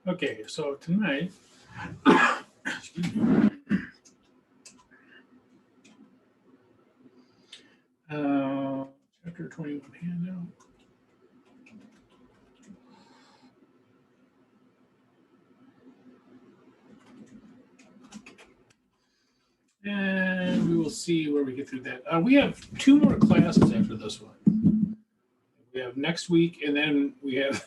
Okay, so tonight, chapter 21 handout. And we will see where we get through that. We have 2 more classes after this one. We have next week, and then we have,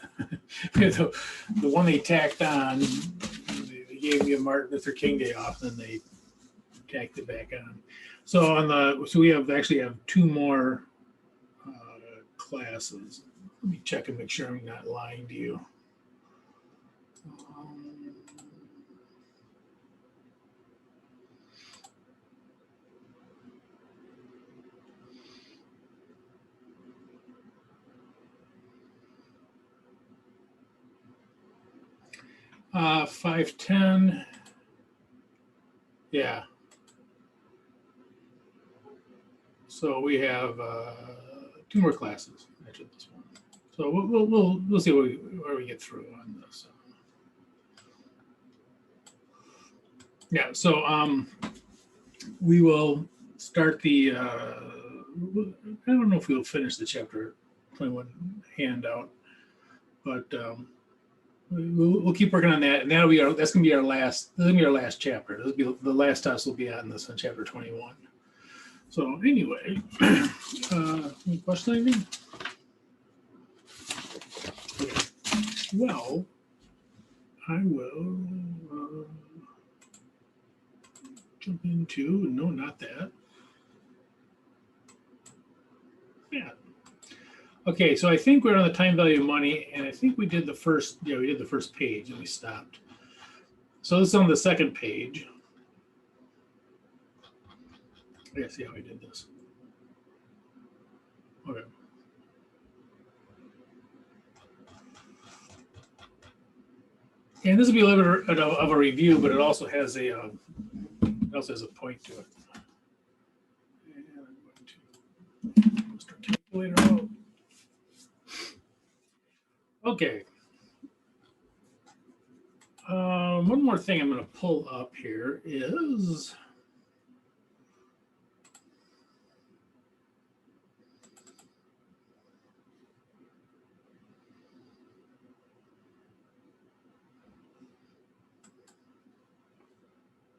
the one they tacked on. They gave me a Martin Luther King Day off, and then they tacked it back on. So we actually have 2 more classes. Let me check and make sure I'm not lying to you. 510. Yeah. So we have 2 more classes after this one. So we'll see where we get through on this. Yeah. So we will start the. I don't know if we'll finish the chapter 21 handout, but we'll keep working on that, and that's gonna be our last. This is gonna be our last chapter. This will be the last test. Will be on this on chapter 21. So anyway, any question, anything? Okay. Well, I will jump into, no, not that. Yeah. Okay, so I think we're on the time value of money, and I think we did the first, we did the first page and we stopped. So this is on the second page. Let's see how we did this. Okay. And this will be a little bit of a review, but it also has a point to it. And I'm going to start calculator out. Okay. One more thing I'm going to pull up here is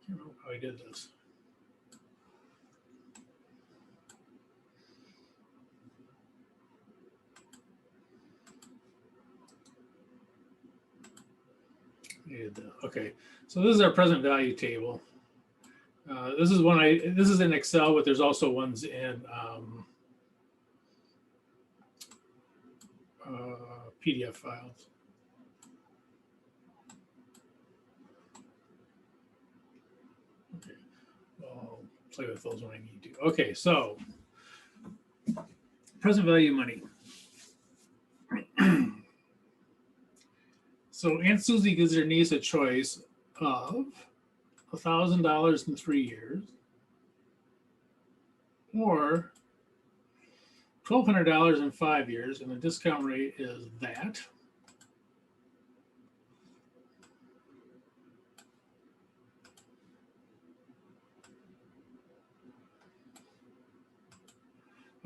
I don't know how I did this. Okay, so this is our present value table. This is in Excel, but there's also ones in PDF files. Okay, I'll play with those when I need to. Okay, so present value money. So Aunt Susie gives her niece a choice of $1,000 in 3 years, or $1,200 in 5 years, and the discount rate is that.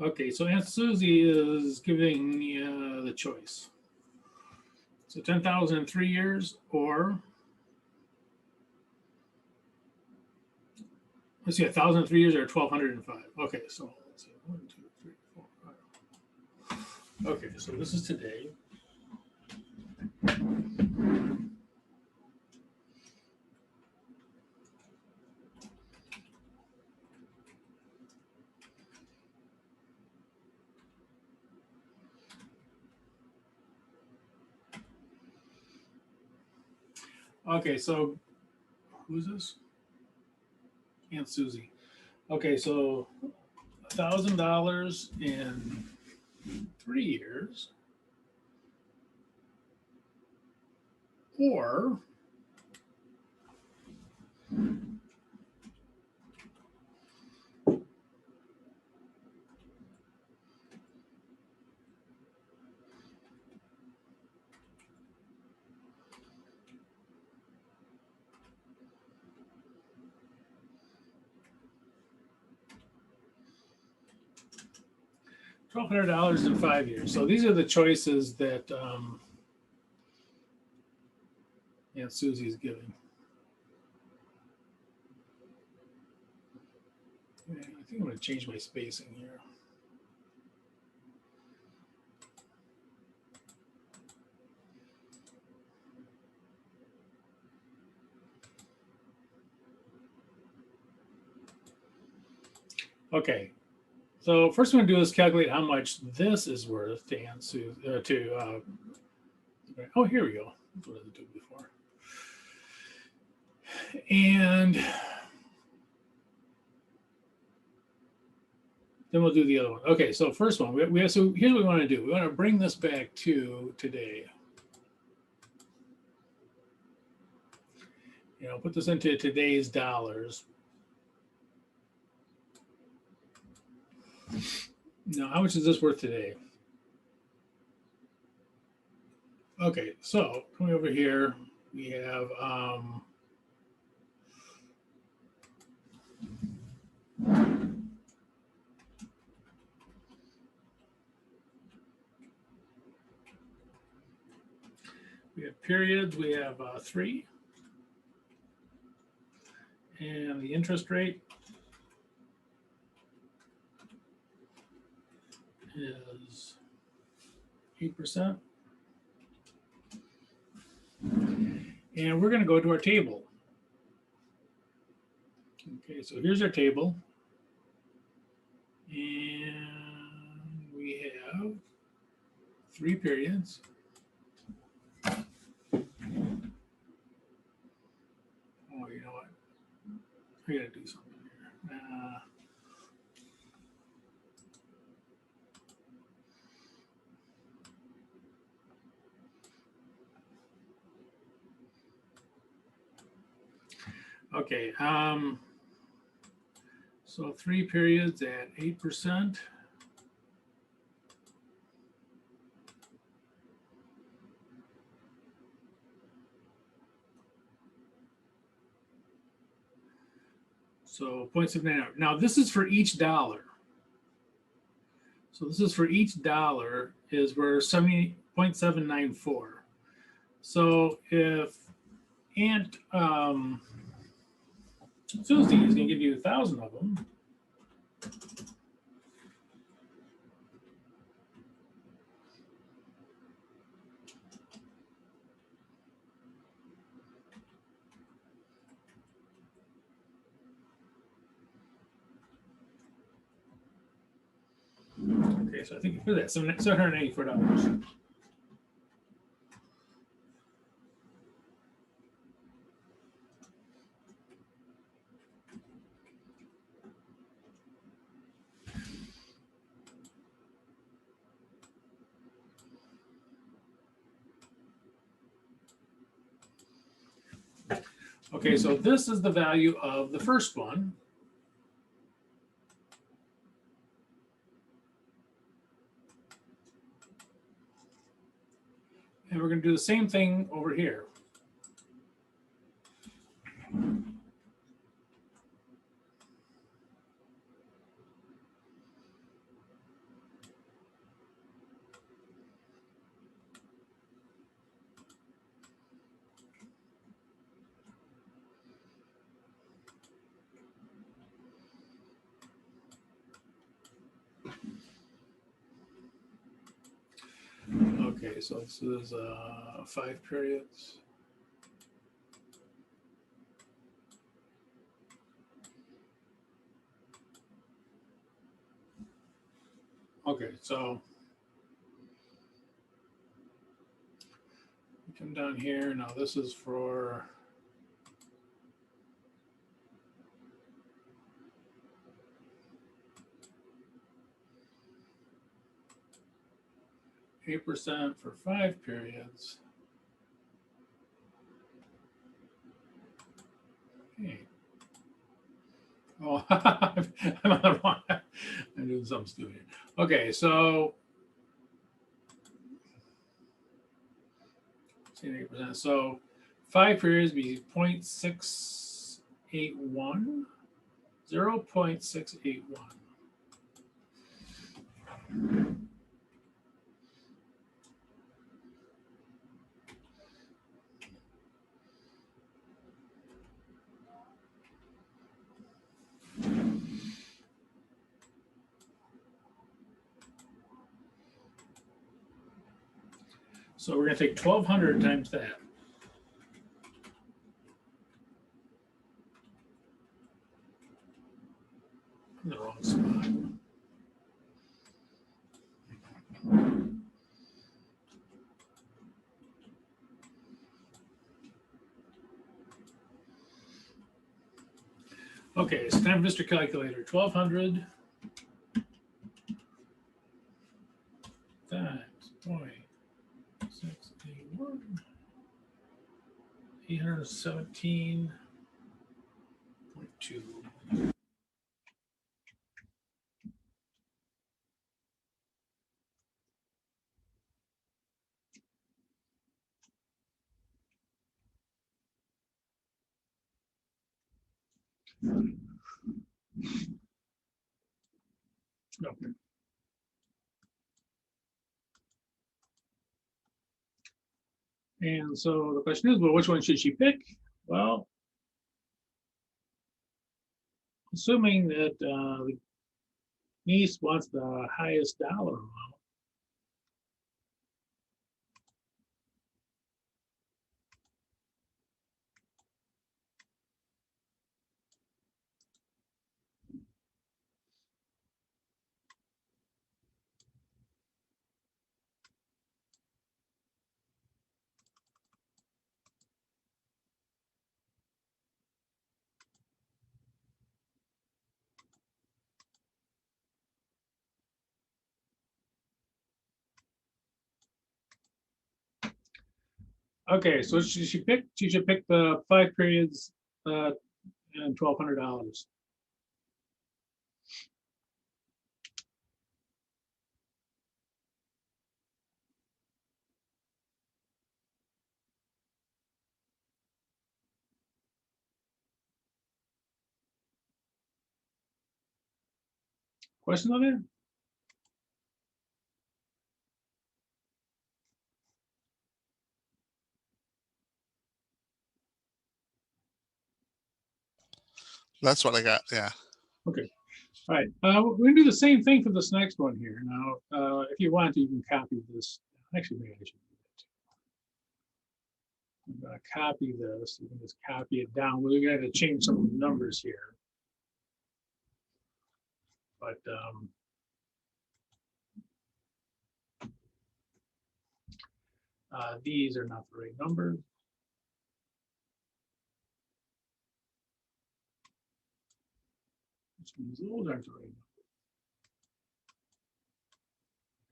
Okay, so Aunt Susie is giving the choice. So 10,000 in 3 years, or let's see, 1,000 in 3 years, or 1,200 in 5. Okay, so let's see, 1, 2, 3, 4, 5. Okay, so this is today. Okay, so who's this? Aunt Susie. Okay, so $1,000 in 3 years, or $1,200 in 5 years. So these are the choices that Aunt Susie's giving. Yeah, I think I'm going to change my spacing here. Okay, so first I'm going to do is calculate how much this is worth to Aunt Susie. Oh, here we go. That's what I did before. And then we'll do the other one. Okay, so first one. So here's what we want to do. We want to bring this back to today. You know, put this into today's dollars. Now, how much is this worth today? Okay, so coming over here, we have periods, we have 3. And the interest rate is 8%. And we're going to go to our table. Okay, so here's our table. And we have 3 periods. Oh, you know what? I got to do something here. Okay, so 3 periods at 8%. So 0.79. Now this is for each dollar. So this is for each dollar is we're 70.794. So if Aunt Susie is going to give you 1,000 of them. Okay, so I think for that, $784. Okay, so this is the value of the first one. And we're going to do the same thing over here. Okay, so this is 5 periods. Okay, so we come down here. Now this is for 8% for 5 periods. Okay. Oh, I'm on the wrong. I'm doing something stupid. Okay, so 8%. So 5 periods be 0.681. 0.681. So we're going to take 1,200 times that. In the wrong spot. Okay, it's time for Mr. Calculator. 1,200 times 0.681, 817.2. Okay. And so the question is, well, which one should she pick? Well, assuming that the niece wants the highest dollar amount, okay, so she should pick. She should pick the 5 periods and $1,200. Questions on it? That's what I got. Yeah. Okay. All right. We're going to do the same thing for this next one here. Now, if you want to, you can copy this. Actually, maybe I should do that too. I'm going to copy this. You can just copy it down. We're going to change some of the numbers here. But these are not the right numbers. Which means those aren't the right numbers.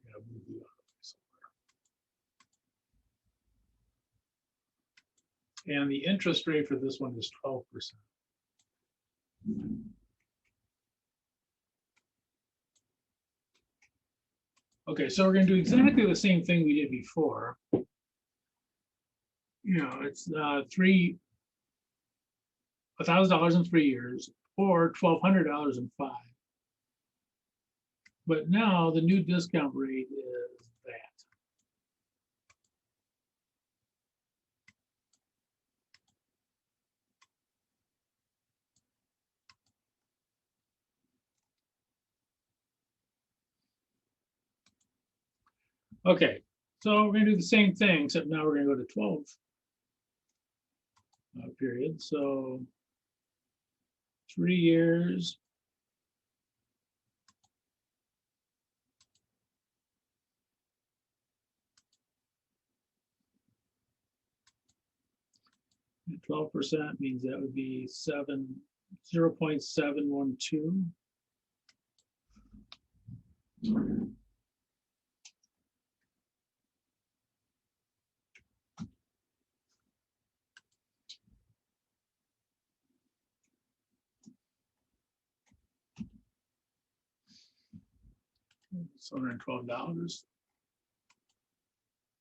I'm gonna move the other way somewhere. And the interest rate for this one is 12%. Okay, so we're going to do exactly the same thing we did before. You know, it's $1,000 in 3 years or $1,200 in 5. But now the new discount rate is that. Okay, so we're going to do the same thing, except now we're going to go to 12 period. So 3 years. And 12% means that would be 0.712. $112.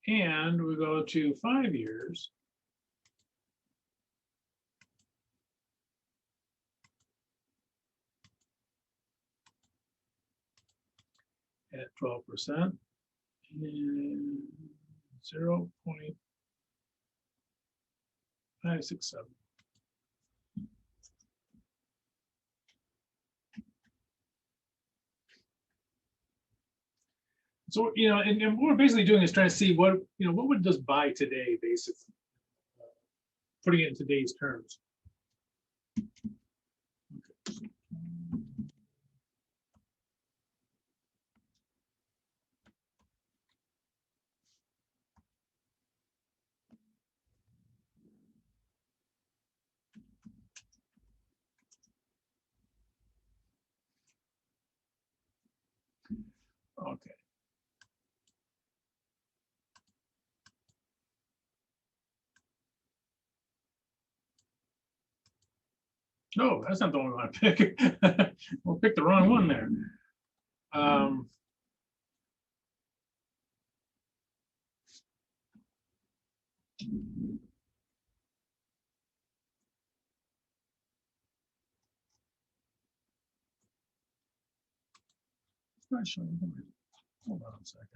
And we go to 5 years. at 12% and 0.567. So, you know, and what we're basically doing is trying to see what, you know, what would this buy today, basically, putting it in today's terms. Okay. No, that's not the one we want to pick. We'll pick the wrong one there. It's not showing. Hold on a second.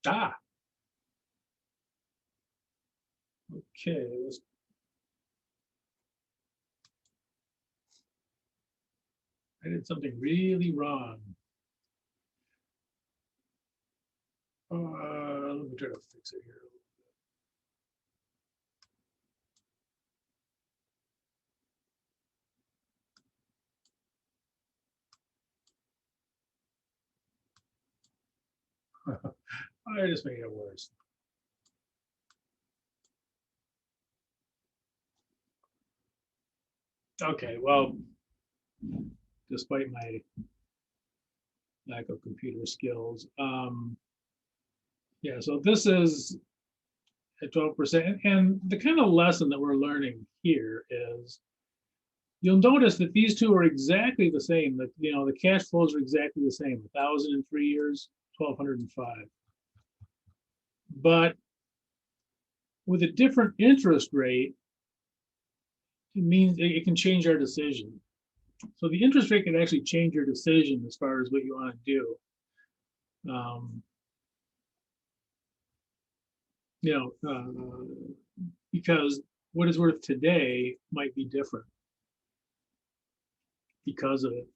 Ah. Okay. I did something really wrong. Let me try to fix it here. I just made it worse. Okay, well, despite my lack of computer skills, yeah, so this is at 12%. And the kind of lesson that we're learning here is you'll notice that these two are exactly the same. That, you know, the cash flows are exactly the same, 1,000 in 3 years, 1,205. But with a different interest rate, it means it can change our decision. So the interest rate can actually change your decision as far as what you want to do. You know, because what is worth today might be different because of it.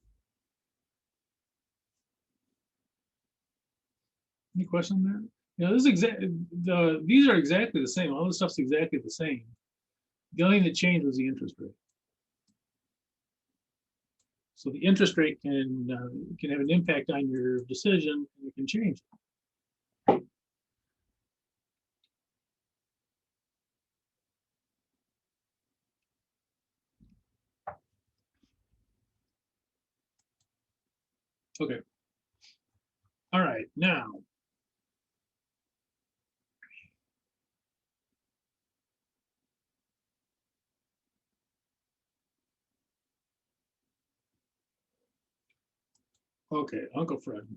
Any question there? You know, this is these are exactly the same. All this stuff's exactly the same. The only thing that changed was the interest rate. So the interest rate can have an impact on your decision, and it can change it. Okay. All right, now. Okay, Uncle Fred.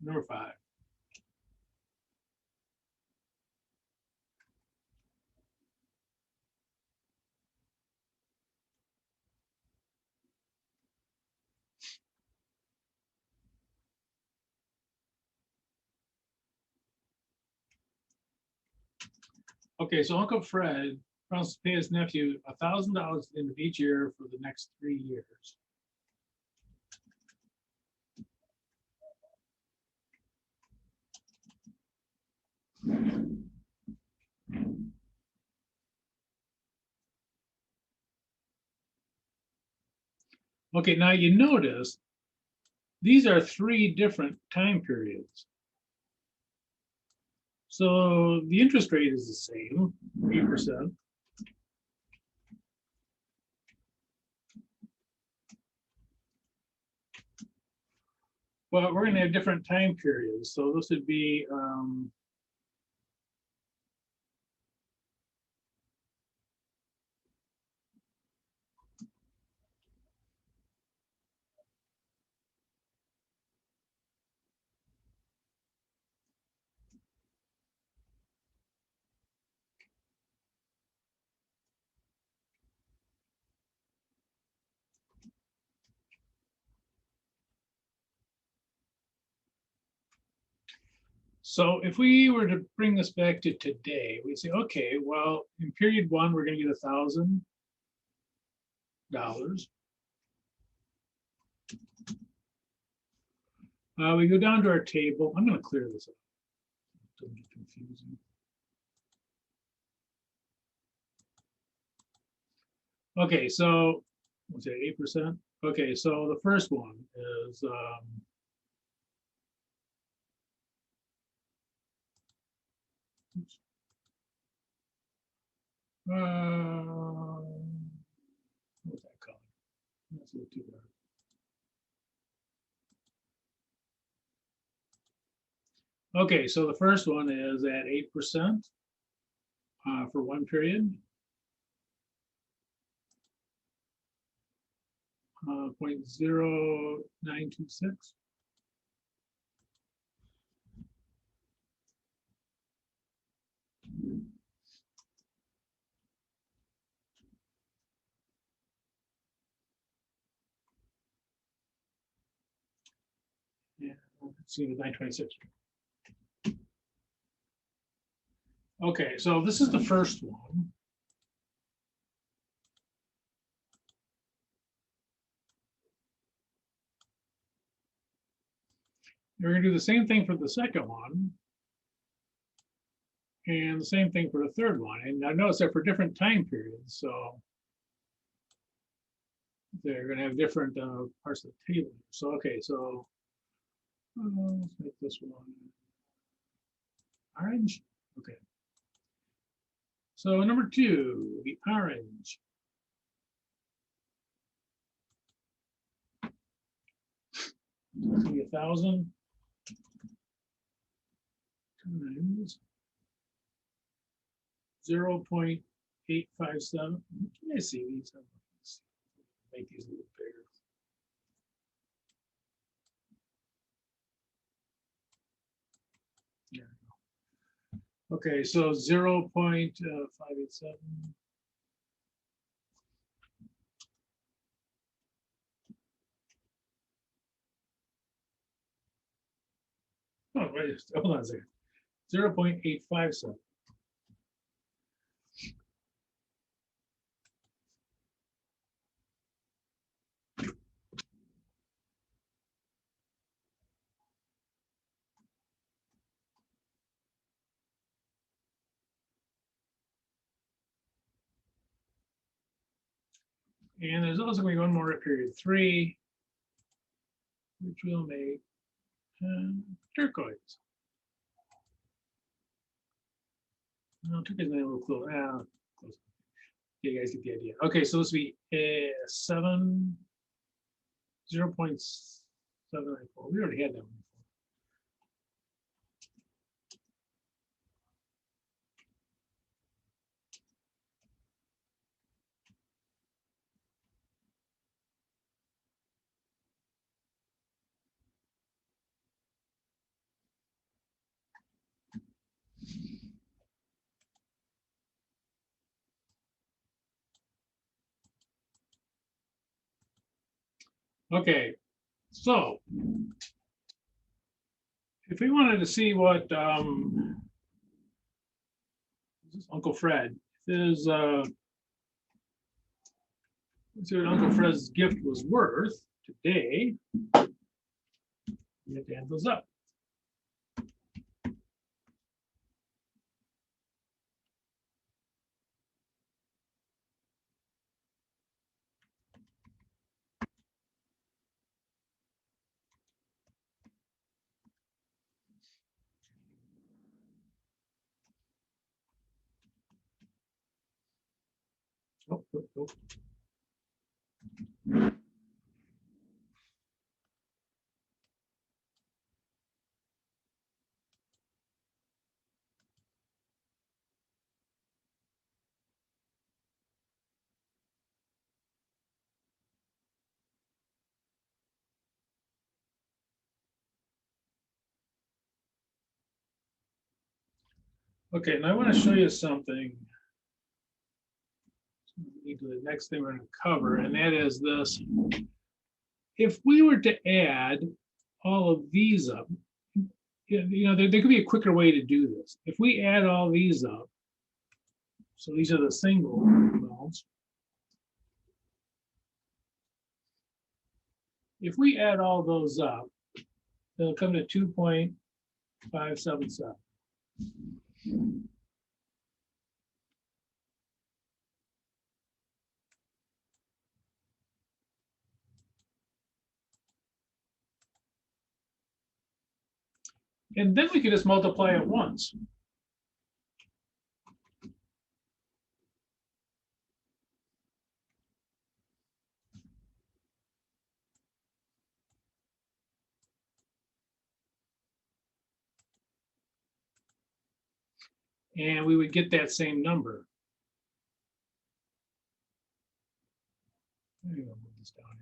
Number 5. Okay, so Uncle Fred promised to pay his nephew $1,000 at the end of each year for the next 3 years. Okay, now you notice these are 3 different time periods. So the interest rate is the same, 8%. But we're going to have different time periods. So this would be So if we were to bring this back to today, we'd say, okay, well, in period one, we're going to get $1,000. We go down to our table. I'm going to clear this up. Don't get confusing. Okay, so what's that, 8%? Okay, so the first one is what's that called? That's a little too bad. Okay, so the first one is at 8% for one period. 0.0926. Yeah, let's see, 926. Okay, so this is the first one. We're going to do the same thing for the second one. And the same thing for the third one. And I notice that for different time periods. So they're going to have different parts of the table. So, okay, so let's make this one orange. Okay. So number two, the orange. It's going to be 1,000 times 0.857. I see these. Make these a little bigger. There we go. Okay, so 0.587. Oh, wait, hold on a second. 0.857. And there's also going to be one more at period 3, which will make turquoise. No, turquoise is a little close. Close. You guys get the idea. Okay, so this will be 0.794. We already had that one before. Okay, so if we wanted to see what Uncle Fred, let's see what Uncle Fred's gift was worth today. We have to add those up. Oh. Okay, now I want to show you something. The next thing we're going to cover, and that is this. If we were to add all of these up, there could be a quicker way to do this. If we add all these up, so these are the single amounts. If we add all those up, they'll come to 2.577. And then we could just multiply it once. And we would get that same number. I'm gonna move this down here.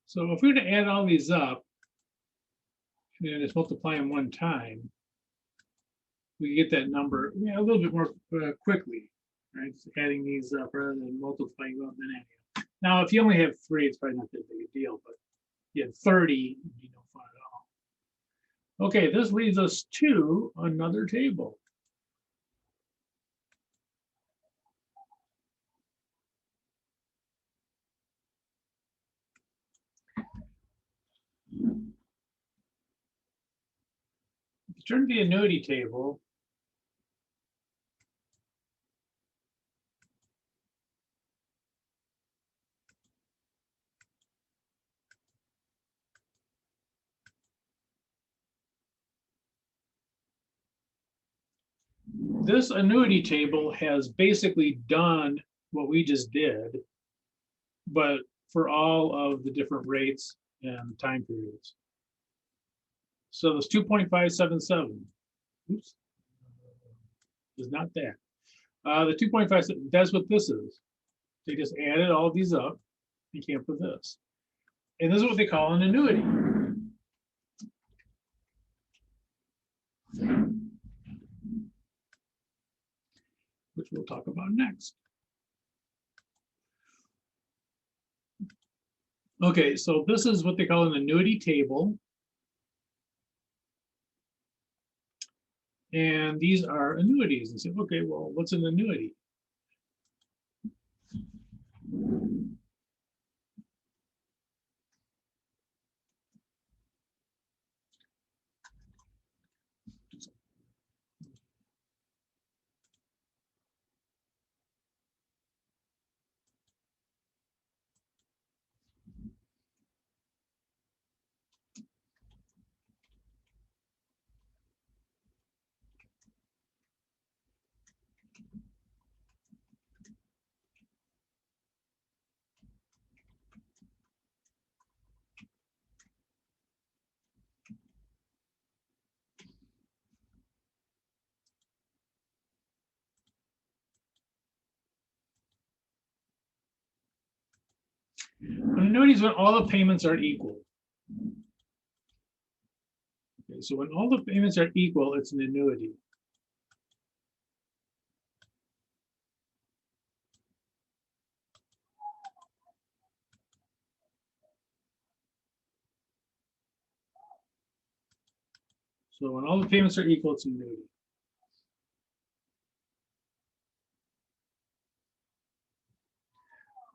So if we were to add all these up, and then just multiply them one time, we get that number a little bit more quickly, right? So adding these up rather than multiplying them than adding them. Now, if you only have 3, it's probably not that big a deal, but you had 30, it'd be no fun at all. Okay, this leads us to another table. If you turn to the annuity table, this annuity table has basically done what we just did, but for all of the different rates and time periods. So this 2.577, oops, is not that. The 2.5, that's what this is. They just added all of these up and came up with this. And this is what they call an annuity. Which we'll talk about next. Okay, so this is what they call an annuity table. And these are annuities. And say, okay, well, what's an annuity? An annuity is when all the payments are equal. Okay, so when all the payments are equal, it's an annuity. So when all the payments are equal, it's an annuity.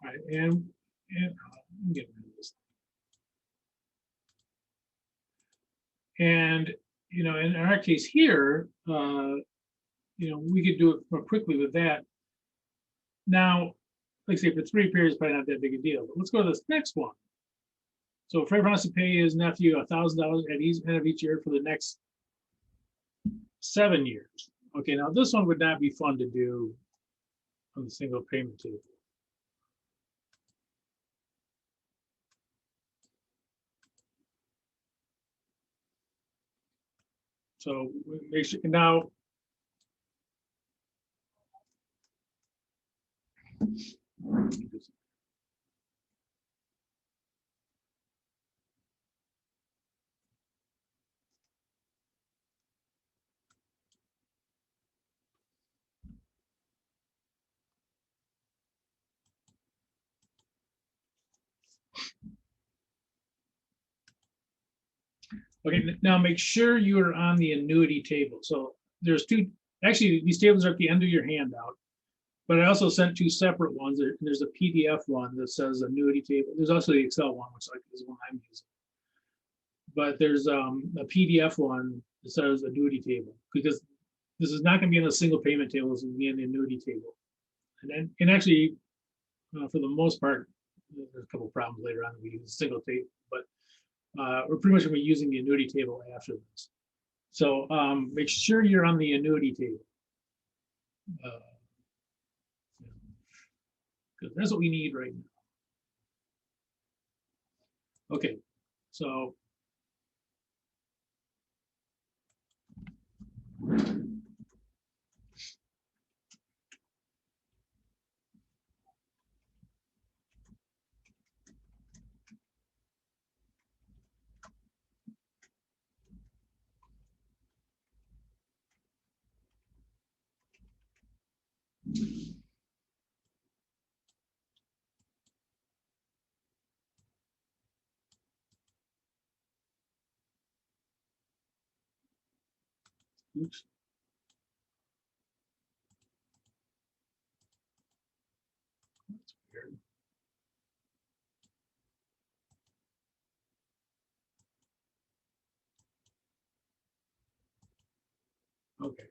All right, and I'm getting rid of this. And in our case here, we could do it more quickly with that. Now, like I say, for 3 periods, probably not that big a deal. But let's go to this next one. So Fred wants to pay his nephew $1,000 at each end of each year for the next 7 years. Okay, now this one would not be fun to do on the single payment table. So make sure now. Okay, now make sure you're on the annuity table. So there's two, actually, these tables are at the end of your handout, but I also sent two separate ones. There's a PDF one that says annuity table. There's also the Excel one, which is the one I'm using. But there's a PDF one that says annuity table, because this is not going to be in a single payment table. This is going to be in the annuity table. And actually, for the most part, there's a couple of problems later on. We use a single table, but we're pretty much going to be using the annuity table after this. So make sure you're on the annuity table. Because that's what we need right now. Okay, so oops. That's weird. Okay.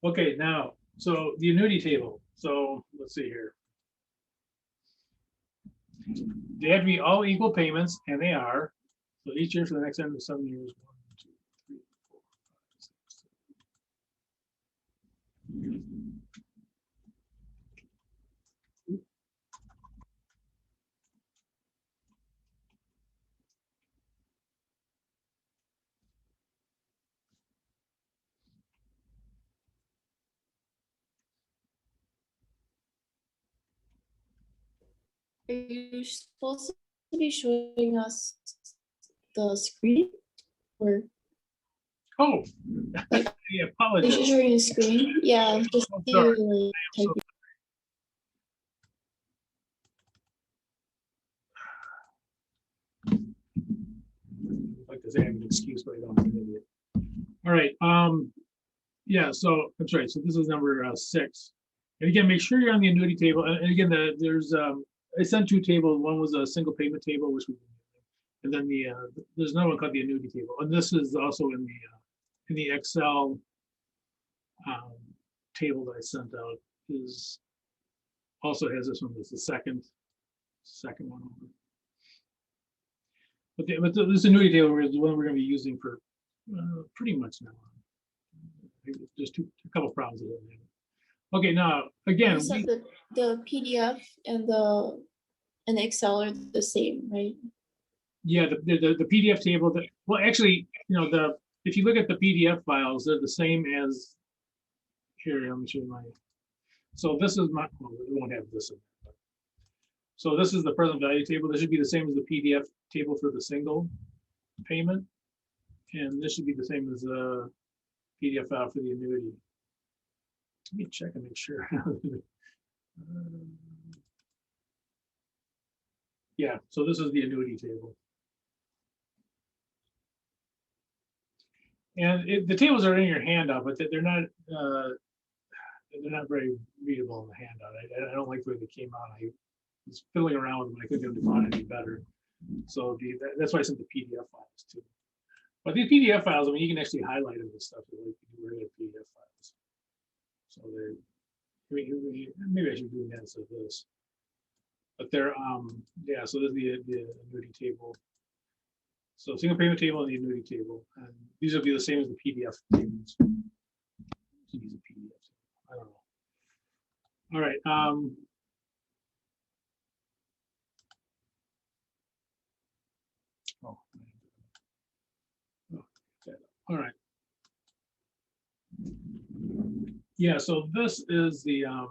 Okay, now, so the annuity table. So let's see here. They have to be all equal payments, and they are. So each year for the next 7 years. 1, 2, 3, 4, 5, 6, 7. Are you supposed to be showing us the screen? Or Oh, I are you apologize. showing a screen? Yeah, just Oh, sorry. you, like, type. I'd like to say I'm an excuse, but I don't. I'm an idiot. All right. Yeah. So I'm sorry. So this is number 6. And again, make sure you're on the annuity table. And again, there's I sent 2 tables. One was a single payment table, which we, and then there's another one called the annuity table, and this is also in the Excel table that I sent out. Is also has this one. It's the second one over. But this annuity table is the one we're going to be using for pretty much now. Just a couple problems with it. Okay, now again, You said the PDF and the Excel are the same, right? yeah, the PDF table. Well, actually, if you look at the PDF files, they're the same as here. Let me show you my. So this is my. Well, we won't have this in there. So this is the present value table. This should be the same as the PDF table for the single payment, and this should be the same as the PDF file for the annuity. Let me check and make sure. Yeah, so this is the annuity table. And the tables are in your handout, but they're not very readable in the handout. I don't like the way they came out. I was fiddling around with them. I couldn't define any better. So that's why I sent the PDF files too. But these PDF files, I mean, you can actually highlight them and stuff like you do regular PDF files. So maybe I should do that instead of this. But they're yeah. So this is the annuity table. So single payment table and the annuity table, and these will be the same as the PDF tables. Use a PDF. I don't know. All right. All right. Yeah, so this is and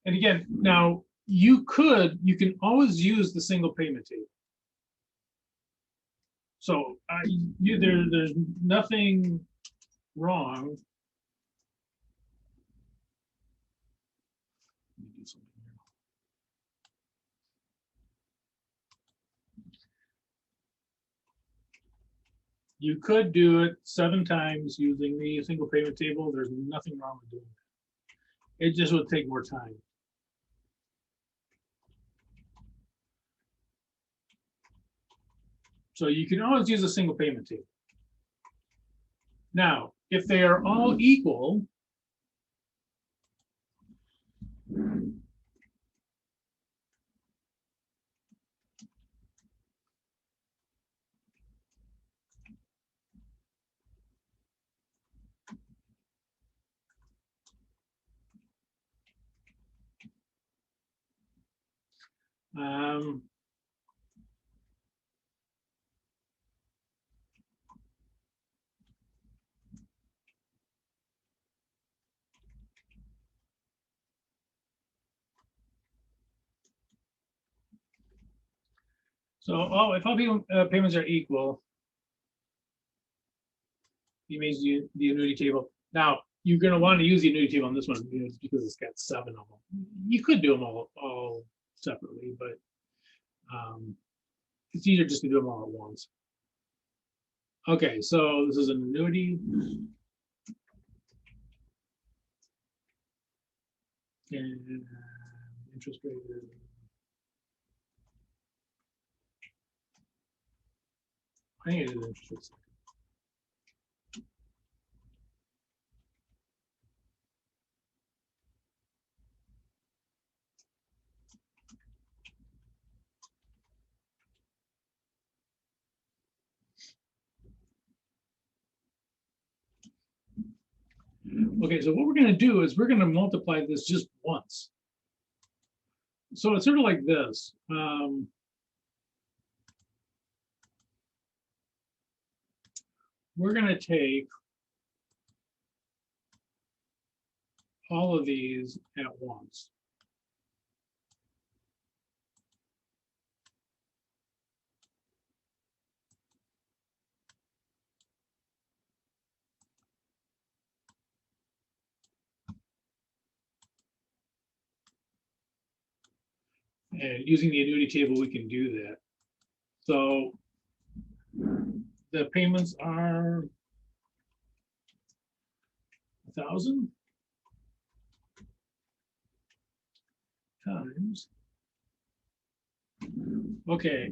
again, now you can always use the single payment table. So there's nothing wrong. Let me do something here. You could do it 7 times using the single payment table. There's nothing wrong with doing that. It just would take more time. So you can always use a single payment table. Now, if they are all equal, um, so if all payments are equal, you may use the annuity table. Now, you're going to want to use the annuity table on this one because it's got 7 of them. You could do them all separately, but it's easier just to do them all at once. Okay, so this is an annuity. And interest rate is I think it is interest rate. Okay, so what we're going to do is we're going to multiply this just once. So it's sort of like this. We're going to take all of these at once. And using the annuity table, we can do that. So the payments are 1,000 times. Okay,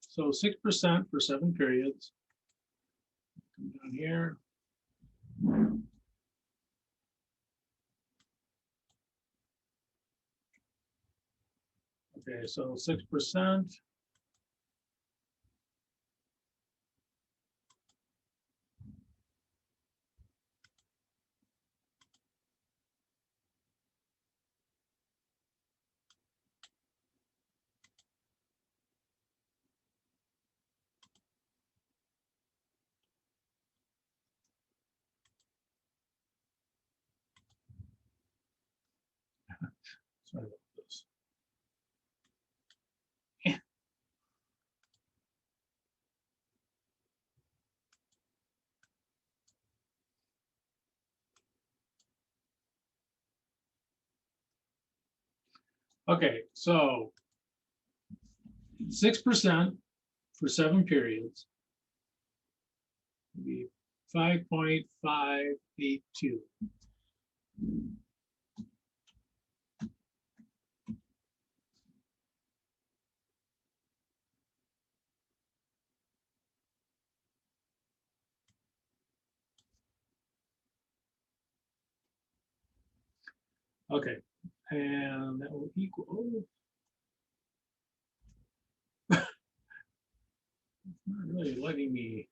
so 6% for 7 periods. Come down here. Okay, so 6%. Sorry about this. Okay, so 6% for 7 periods would be 5.582. Okay, and that will equal. It's not really letting me.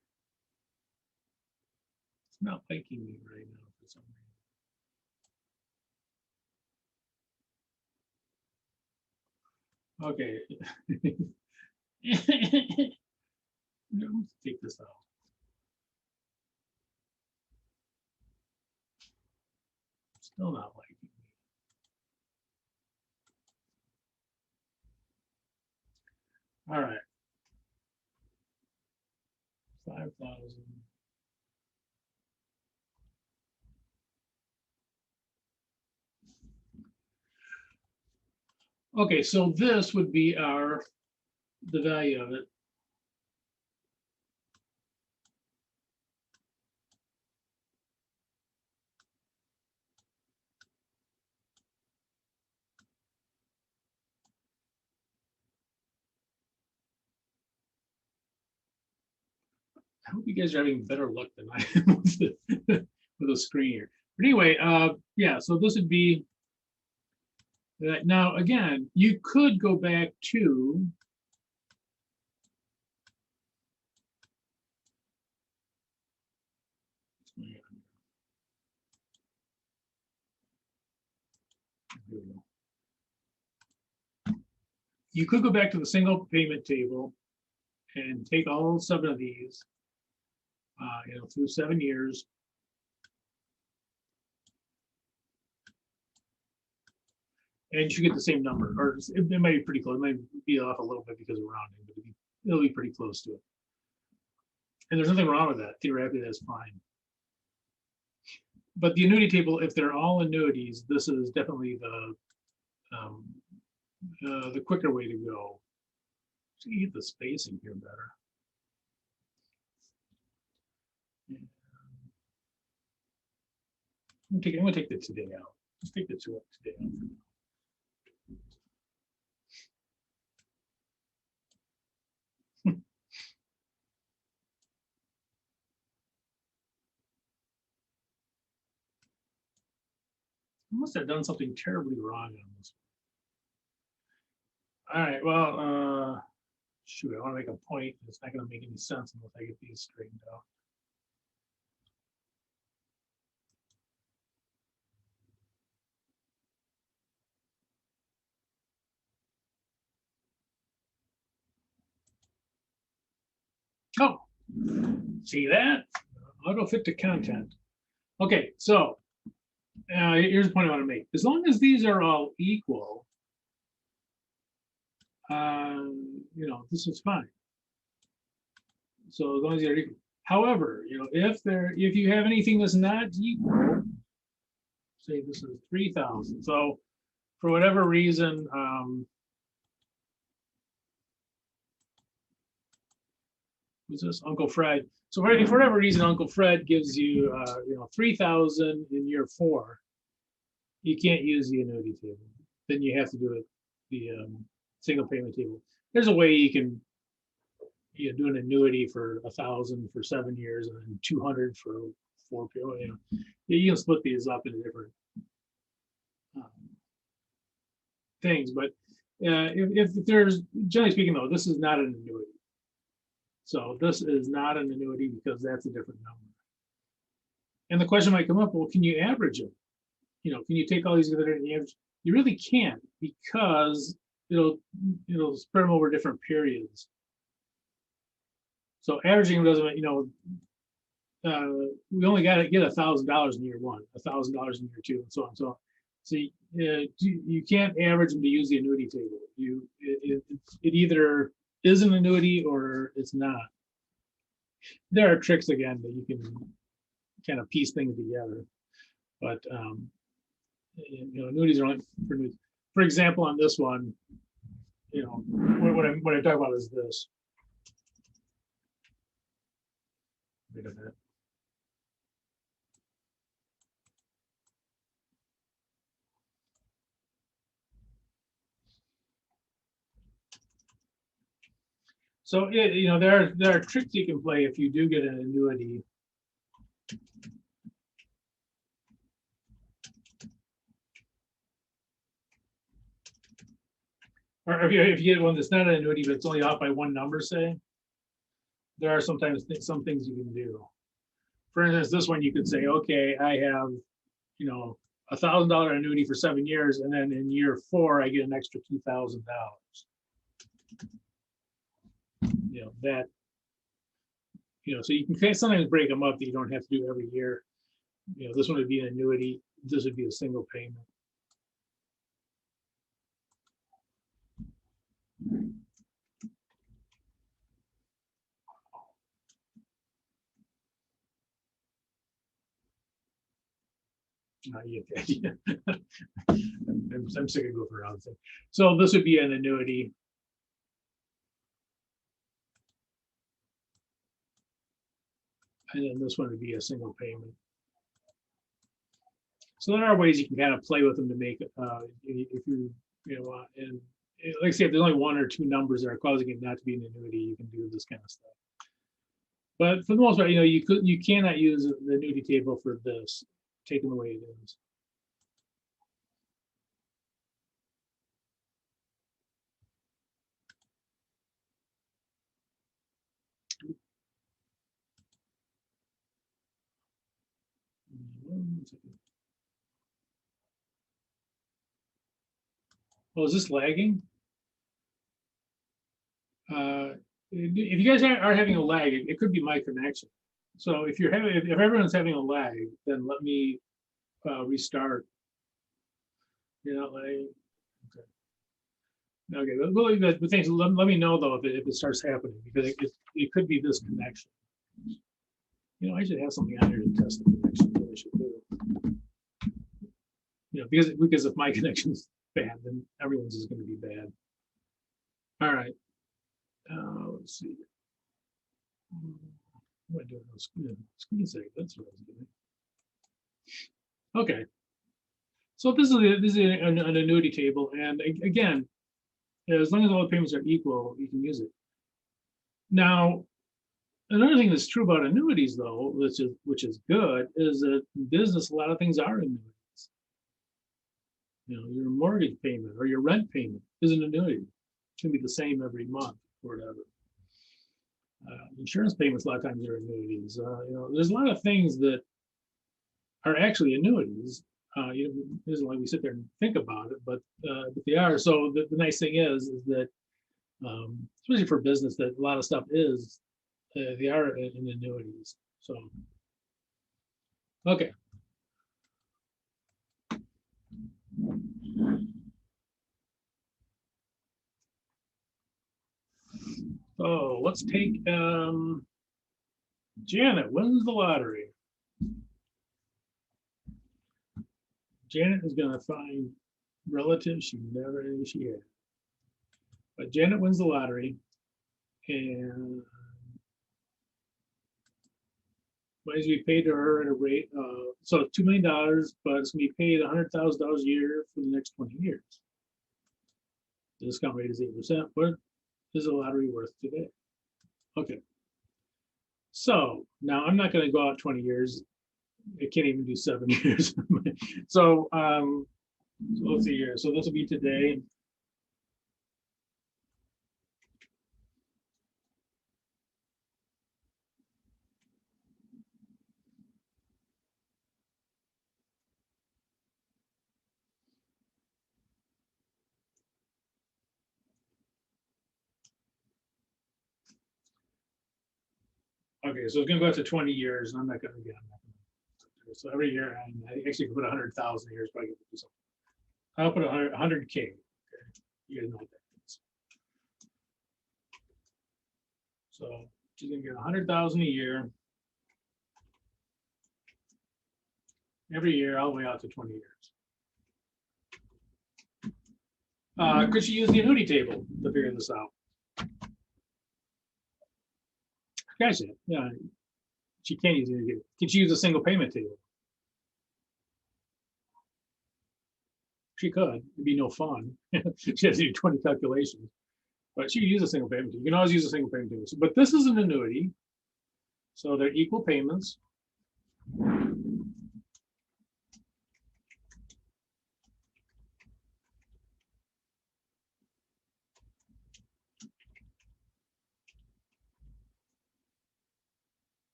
It's not liking me right now for some reason. Okay. Let's take this out. Still not liking me. All right. 5,000. Okay, so this would be the value of it. I hope you guys are having better luck than I am with the screen here. But anyway, yeah, so this would be that. Now, again, you could go back to you could go back to the single payment table and take all 7 of these, through 7 years. And you should get the same number, or it might be pretty close. It might be off a little bit because of rounding, but it'll be pretty close to it. And there's nothing wrong with that. Theoretically, that's fine. But the annuity table, if they're all annuities, this is definitely the quicker way to go. So you get the spacing here better. I'm gonna take the today out. Let's take the today out. I must have done something terribly wrong on this. All right, well, shoot, I want to make a point. It's not going to make any sense unless I get these straightened out. Oh, see that? Auto fit to content. Okay, so here's the point I want to make. As long as these are all equal, this is fine. So as long as they're equal. However, if you have anything that's not equal, say this is 3,000. So for whatever reason, who's this? Uncle Fred. So for whatever reason, Uncle Fred gives you 3,000 in year 4. You can't use the annuity table. Then you have to do it the single payment table. There's a way you can do an annuity for 1,000 for 7 years and then 200 for 4. You can split these up into different things. But if there's, generally speaking, though, this is not an annuity. So this is not an annuity because that's a different number. And the question might come up, well, can you average them? Can you take all these together and average? You really can't, because it'll spread them over different periods. So averaging doesn't, we only got to get $1,000 in year 1, $1,000 in year 2, and so on. So you can't average them to use the annuity table. It either is an annuity or it's not. There are tricks again that you can kind of piece things together, but annuities are only for annuities. For example, on this one, what I talk about is this. Wait a minute. So there are tricks you can play if you do get an annuity. Or if you get one that's not an annuity, but it's only off by 1 number, say, there are sometimes some things you can do. For instance, this one you could say, okay, I have, $1,000 annuity for 7 years, and then in year 4 I get an extra $2,000. So you can sometimes break them up that you don't have to do every year. This one would be an annuity. This would be a single payment. Yeah. I'm sick of goofing around. So this would be an annuity. And then this one would be a single payment. So there are ways you can kind of play with them to make it, if and like I say, if there's only one or two numbers that are causing it not to be an annuity, you can do this kind of stuff. But for the most part, you cannot use the annuity table for this, taken the way it is. Oh, is this lagging? If you guys are having a lag, it could be my connection. So if everyone's having a lag, then let me restart. Like, okay. But thanks. Let me know though if it starts happening, because it could be this connection. I should have something on here to test the connection. What I should do. Because if my connection's bad, then everyone's is going to be bad. All right. Let's see. What am I doing? Screensaver. That's what I was doing. Okay. So this is an annuity table, and again, as long as all the payments are equal, you can use it. Now, another thing that's true about annuities, though, which is good, is that in business, a lot of things are annuities. Your mortgage payment or your rent payment is an annuity. It can be the same every month or whatever. Insurance payments a lot of times are annuities. There's a lot of things that are actually annuities. It isn't like we sit there and think about it, but they are. So the nice thing is that, especially for business, that a lot of stuff is they are in annuities. So okay. So let's take Janet wins the lottery. Janet is going to find relatives she never knew she had. But Janet wins the lottery, and money's to be paid to her at a rate of, so $2 million, but it's going to be paid $100,000 a year for the next 20 years. The discount rate is 8%. What is the lottery worth today? Okay. So now I'm not going to go out 20 years. I can't even do 7 years. So let's see here. So this will be today. Okay, so it's going to go out to 20 years, and I'm not going to get it. So every year, I actually put 100,000 years, probably do something. I'll put 100K. Okay. You guys know what that means. So she's going to get 100,000 a year every year, all the way out to 20 years. Could she use the annuity table to figure this out? Gotcha. Yeah, she can't use it. Can she use a single payment table? She could. It'd be no fun. She has to do 20 calculations, but she could use a single payment table. You can always use a single payment table. But this is an annuity, so they're equal payments.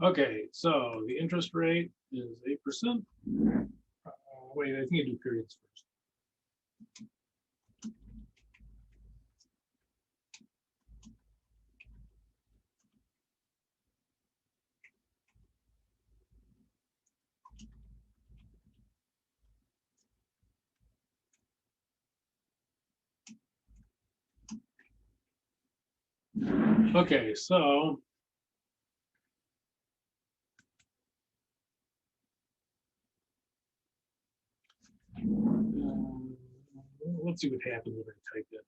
Okay, so the interest rate is 8%. Wait, I think I do periods first. Okay, so let's see what happens when I type in.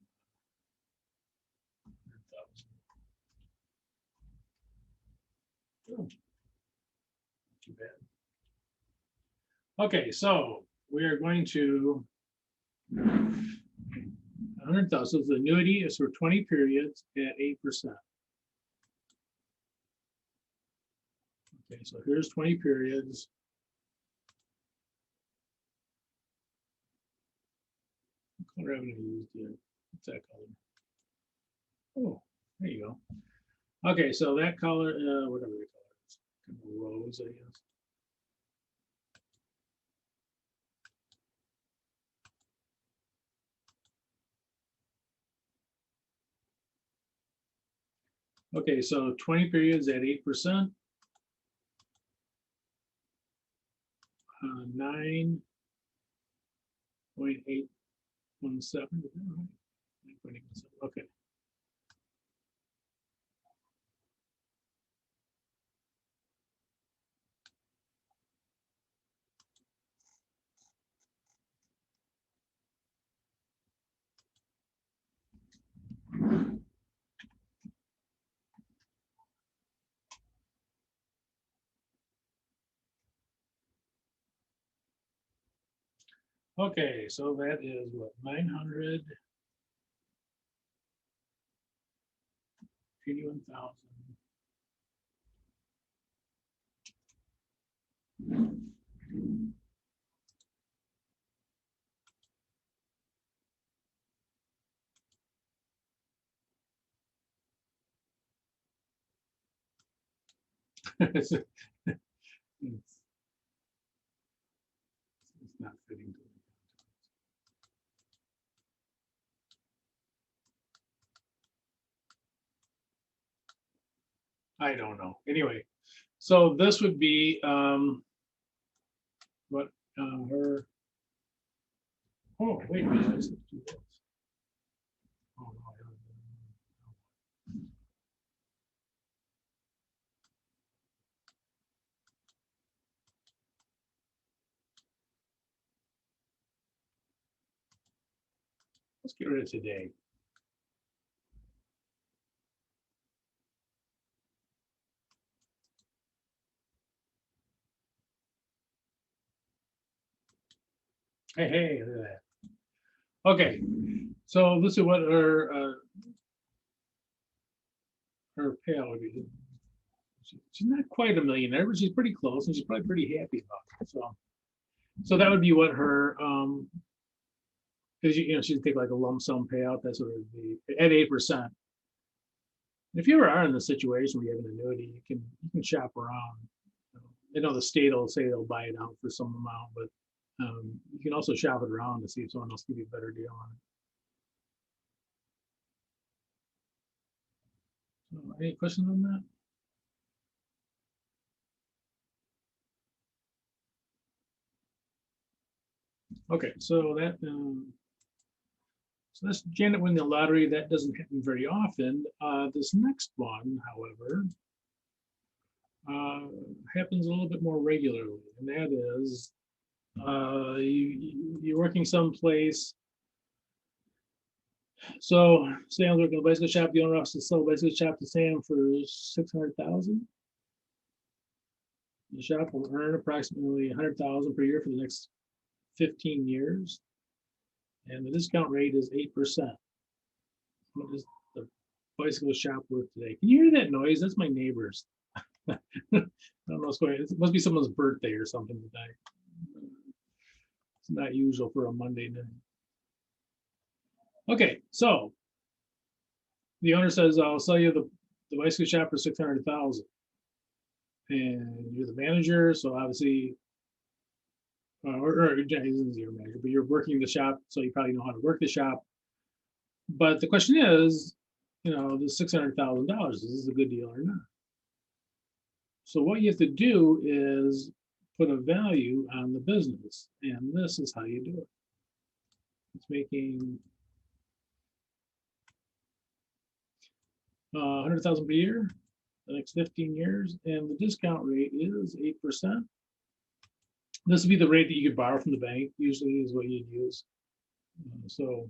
Oh, too bad. Okay, so we are going to 100,000. The annuity is for 20 periods at 8%. Okay, so here's 20 periods. What color haven't I used yet? What's that color? Oh, there you go. Okay, so that color, whatever the color is, kind of rose, I guess. Okay, so 20 periods at 8%. 9.817. Okay. Okay, so that is what, 981,000. It's not fitting. I don't know. Anyway, so this would be what her. Oh, wait a minute. I just have to do this. Oh, no, I don't. Let's get rid of today. Hey, look at that. Okay, so this is what her payout would be. She's not quite a millionaire, but she's pretty close, and she's probably pretty happy about it. So that would be what her because she'd take like a lump sum payout. That's what it would be at 8%. If you ever are in the situation where you have an annuity, you can shop around. I know the state will say they'll buy it out for some amount, but you can also shop it around to see if someone else can give you a better deal on it. So, any questions on that? Okay, so that's Janet winning the lottery. That doesn't happen very often. This next one, however, happens a little bit more regularly, and that is you're working someplace. So say I'm working at a bicycle shop. The owner wants to sell a bicycle shop to Sam for 600,000. The shop will earn approximately 100,000 per year for the next 15 years, and the discount rate is 8%. What is the bicycle shop worth today? Can you hear that noise? That's my neighbors. I don't know what's going on. It must be someone's birthday or something today. It's not usual for a Monday night. Okay, so the owner says, I'll sell you the bicycle shop for 600,000. And you're the manager, so obviously, or isn't your manager, but you're working the shop, so you probably know how to work the shop. But the question is, the $600,000, is this a good deal or not? So what you have to do is put a value on the business, and this is how you do it. It's making 100,000 per year, the next 15 years, and the discount rate is 8%. This would be the rate that you could borrow from the bank, usually is what you'd use. So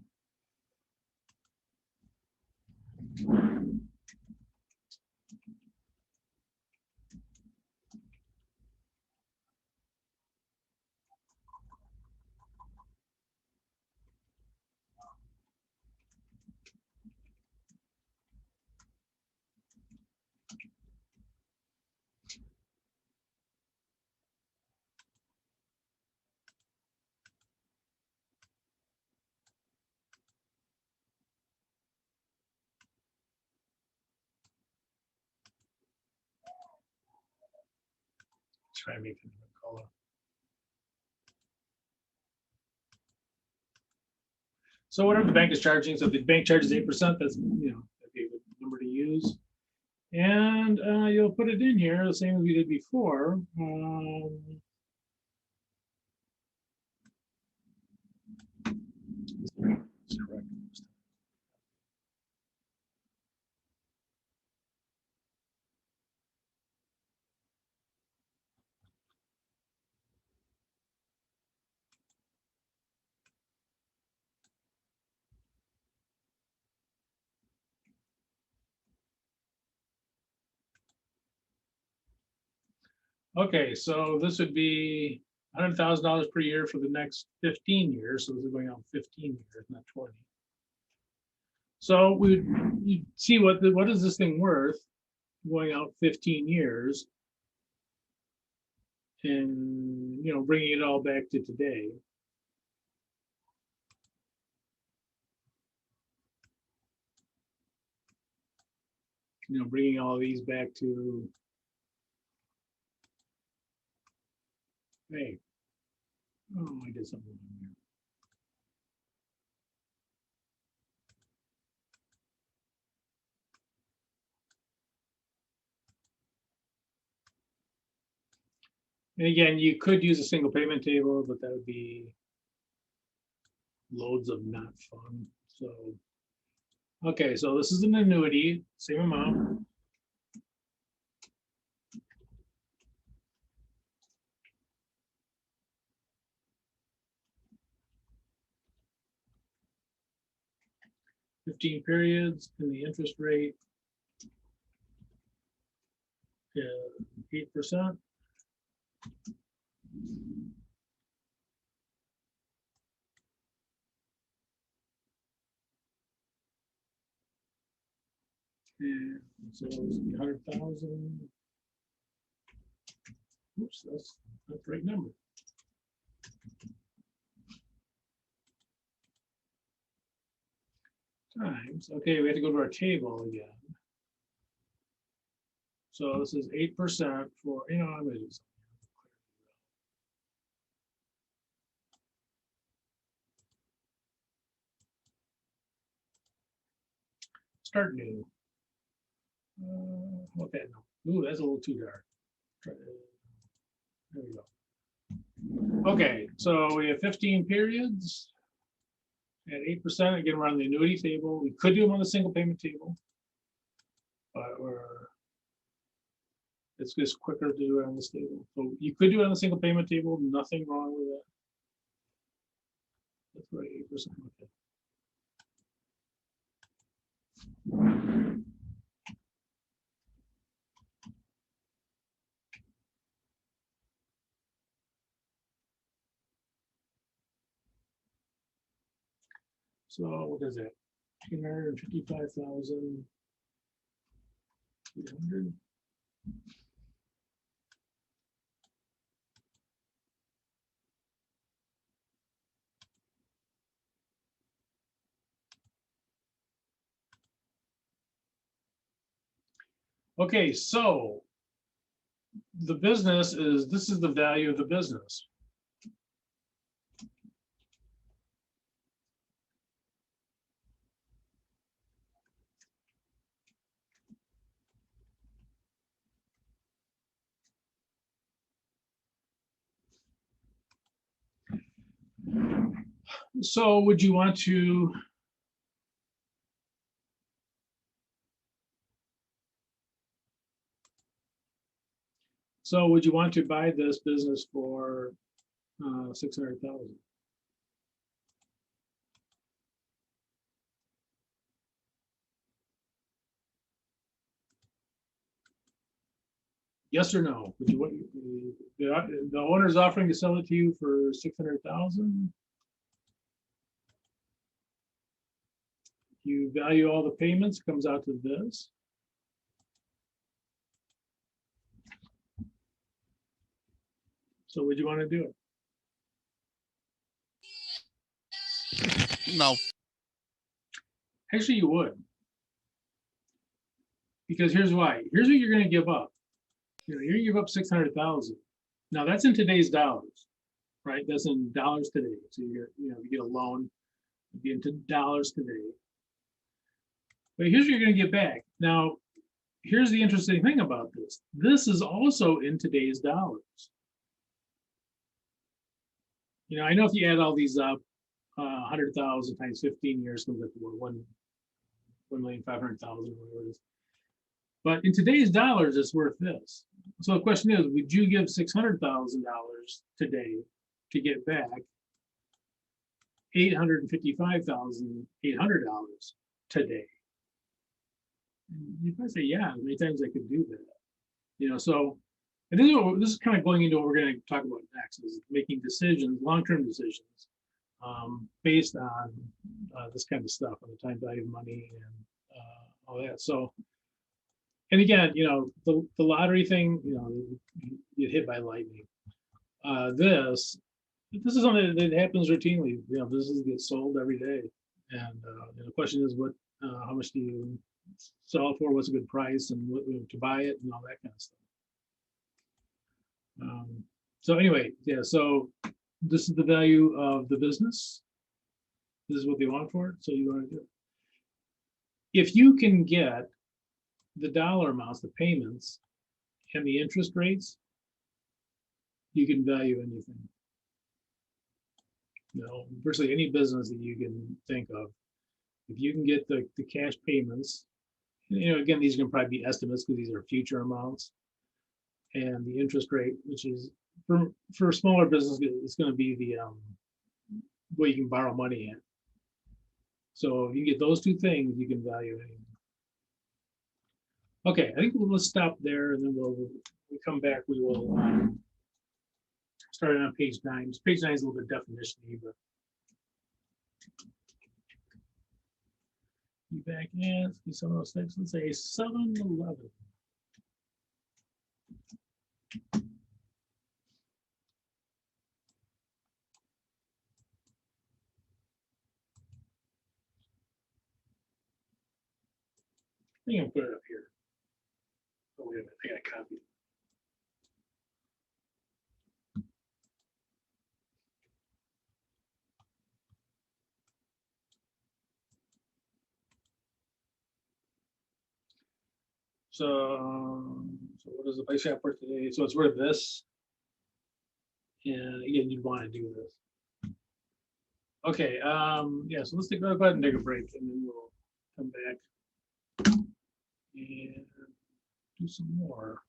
try and make it a color. So whatever the bank is charging, so if the bank charges 8%, that's, you know, that'd be a good number to use. And you'll put it in here the same as we did before. Okay, so this would be $100,000 per year for the next 15 years. So this is going on 15 years, not 20. So you see what is this thing worth going out 15 years, and you know, bringing it all back to today. You know, bringing all these back to, hey, oh, I did something wrong here. And again, you could use a single payment table, but that would be loads of not fun. So, okay, so this is an annuity, same amount. $15 periods, and the interest rate is 8%. And so it's 100,000. Oops, that's not the right number. Times, okay, we have to go to our table again. So this is 8% for, you know, I'm gonna do something. Start new. Okay, no. Ooh, that's a little too dark. There we go. Okay, so we have 15 periods at 8%. Again, we're on the annuity table. We could do them on the single payment table, but it's just quicker to do it on this table. So you could do it on the single payment table, nothing wrong with that. That's right, 8%. Okay. So what is it? 255,300. Okay, so the business is, this is the value of the business. So would you want to So would you want to buy this business for 600,000? Yes or no? Would you want the owner's offering to sell it to you for 600,000? You value all the payments, comes out to this. So would you want to do it? No. Actually, you would. Because here's why. Here's what you're going to give up. You're going to give up 600,000. Now that's in today's dollars, right? That's in dollars today. So you get a loan, it'd be into dollars today. But here's what you're going to get back. Now, here's the interesting thing about this. This is also in today's dollars. I know if you add all these up, 100,000 times 15 years comes up to 1,500,000, whatever it is. But in today's dollars, it's worth this. So the question is, would you give $600,000 today to get back $855,800 today? You might say, yeah, many times I could do that. So and this is kind of going into what we're going to talk about next, is making decisions, long-term decisions, based on this kind of stuff, on the time value of money and all that. So, and again, the lottery thing, you get hit by lightning. This is something that happens routinely. Businesses get sold every day, and the question is, how much do you sell it for? What's a good price, and what, to buy it, and all that kind of stuff. So anyway, yeah. So this is the value of the business. This is what they want for it. So you want to do it. If you can get the dollar amounts, the payments, and the interest rates, you can value anything. Virtually any business that you can think of. If you can get the cash payments, again, these can probably be estimates because these are future amounts, and the interest rate, which is for a smaller business, it's going to be the what you can borrow money at. So if you get those two things, you can value anything. Okay, I think let's stop there, and then we'll come back. We will start on page 9. Page 9 is a little bit definition-y, but be back in some of those things. Let's say 7-11. I think I'll put it up here. Oh, wait a minute, I got a copy. So what is the price shop for today? So it's worth this. And again, you'd want to do this. Okay, yeah, so let's go ahead and take a break, and then we'll come back and do some more.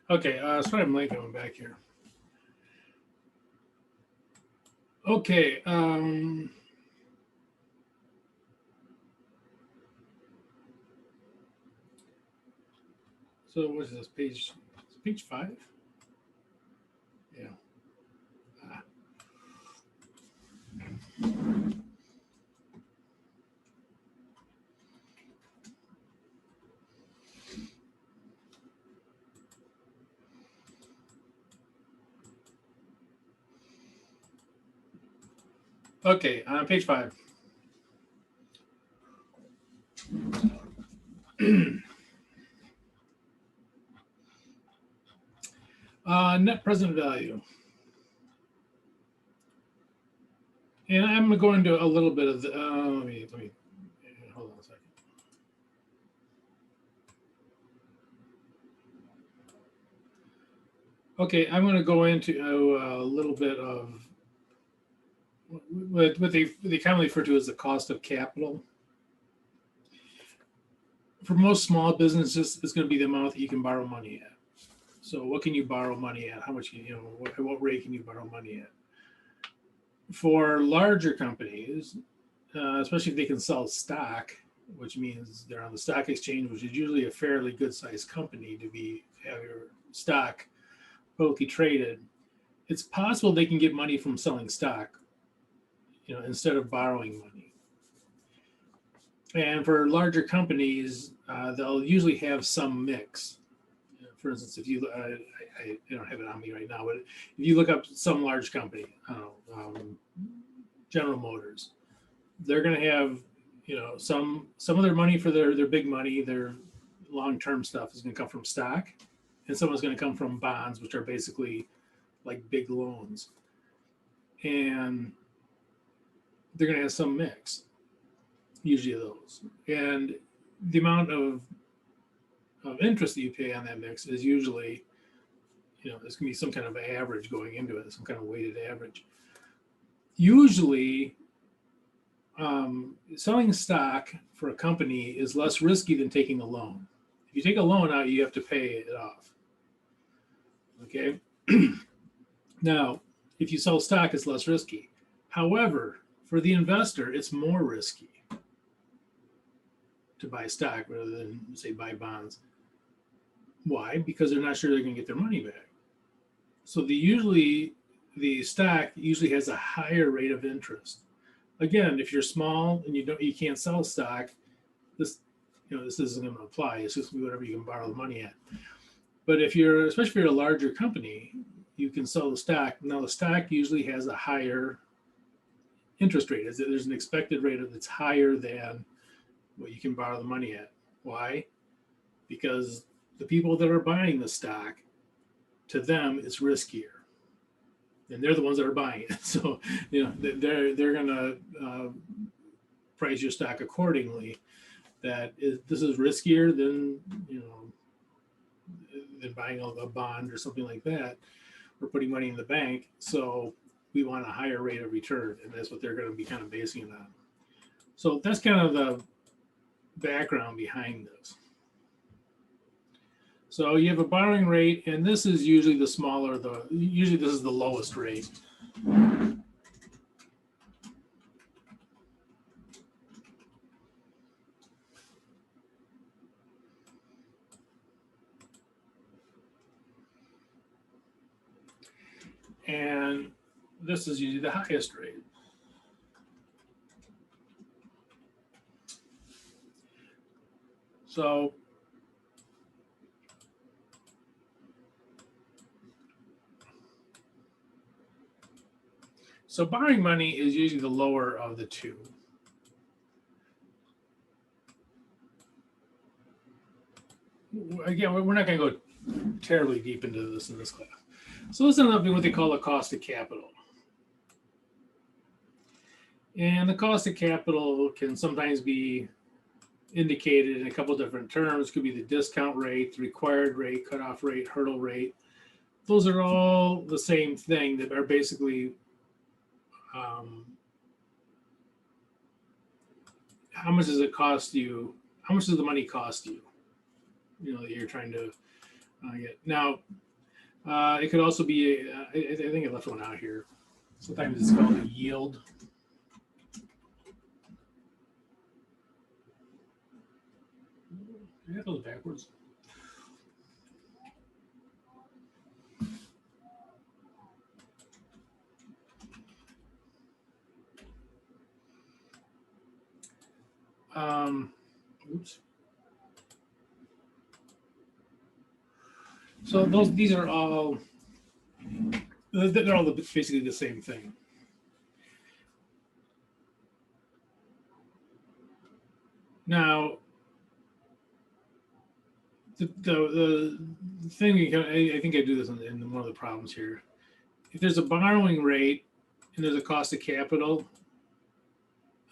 Okay, sorry I'm late coming back here. Okay, so what's this page? Page 5? Yeah. Ah. Okay, page 5. Net present value. And I'm going to go into a little bit of the, let me hold on a second. Okay, I'm going to go into a little bit of what they commonly refer to as the cost of capital. For most small businesses, it's going to be the amount that you can borrow money at. So what can you borrow money at? How much, what rate can you borrow money at? For larger companies, especially if they can sell stock, which means they're on the stock exchange, which is usually a fairly good sized company to have your stock publicly traded, it's possible they can get money from selling stock, instead of borrowing money. And for larger companies, they'll usually have some mix. For instance, if you, I don't have it on me right now, but if you look up some large company, General Motors, they're going to have, some of their money for their big money, their long-term stuff is going to come from stock, and some is going to come from bonds, which are basically like big loans. And they're going to have some mix, usually of those. And the amount of interest that you pay on that mix is usually, there's going to be some kind of average going into it, some kind of weighted average. Usually, selling stock for a company is less risky than taking a loan. If you take a loan out, you have to pay it off. Okay. Now, if you sell stock, it's less risky. However, for the investor, it's more risky to buy stock rather than, say, buy bonds. Why? Because they're not sure they're going to get their money back. So the stock usually has a higher rate of interest. Again, if you're small and you can't sell stock, this isn't going to apply. It's just whatever you can borrow the money at. But especially if you're a larger company, you can sell the stock. Now the stock usually has a higher interest rate. There's an expected rate that's higher than what you can borrow the money at. Why? Because the people that are buying the stock, to them, it's riskier. And they're the ones that are buying it. So, they're going to price your stock accordingly. This is riskier than, than buying a bond or something like that, or putting money in the bank. So we want a higher rate of return, and that's what they're going to be kind of basing it on. So that's kind of the background behind this. So you have a borrowing rate, and this is usually usually this is the lowest rate. And this is usually the highest rate. So borrowing money is usually the lower of the two. Again, we're not going to go terribly deep into this in this class. So let's end up doing what they call the cost of capital. And the cost of capital can sometimes be indicated in a couple different terms. It could be the discount rate, the required rate, cutoff rate, hurdle rate. Those are all the same thing that are basically how much does it cost you? How much does the money cost you? That you're trying to Now, it could also be, I think I left one out here. Sometimes it's called a yield. I got those backwards. Oops. So these are all, they're all basically the same thing. Now, the thing, I think I do this in one of the problems here. If there's a borrowing rate and there's a cost of capital,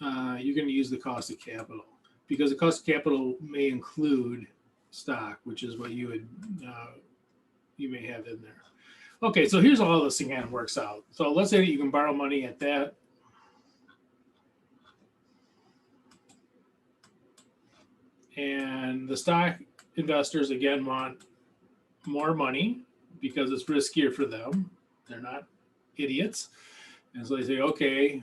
you're going to use the cost of capital, because the cost of capital may include stock, which is what you would you may have in there. Okay, so here's how all this thing kind of works out. So let's say that you can borrow money at that. And the stock investors, again, want more money because it's riskier for them. They're not idiots. And so they say, okay,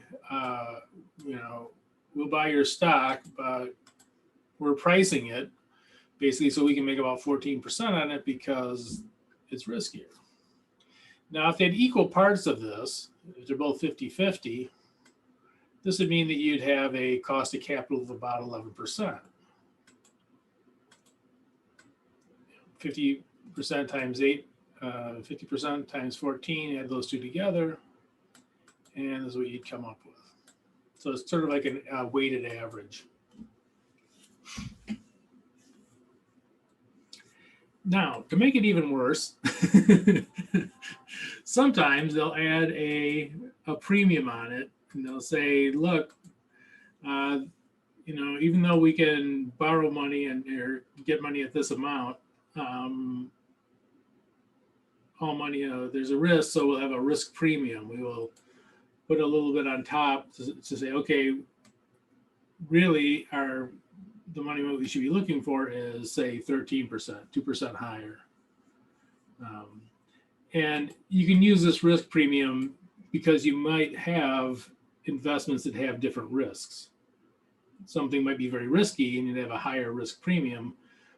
we'll buy your stock, but we're pricing it basically so we can make about 14% on it because it's riskier. Now, if they had equal parts of this, if they're both 50-50, this would mean that you'd have a cost of capital of about 11%. 50% times 8, 50% times 14, add those two together, and this is what you'd come up with. So it's sort of like a weighted average. Now, to make it even worse, sometimes they'll add a premium on it, and they'll say, look, even though we can borrow money or get money at this amount, all money, there's a risk, so we'll have a risk premium. We will put a little bit on top to say, okay, really the money we should be looking for is, say, 13%, 2% higher. And you can use this risk premium because you might have investments that have different risks. Something might be very risky and you'd have a higher risk premium,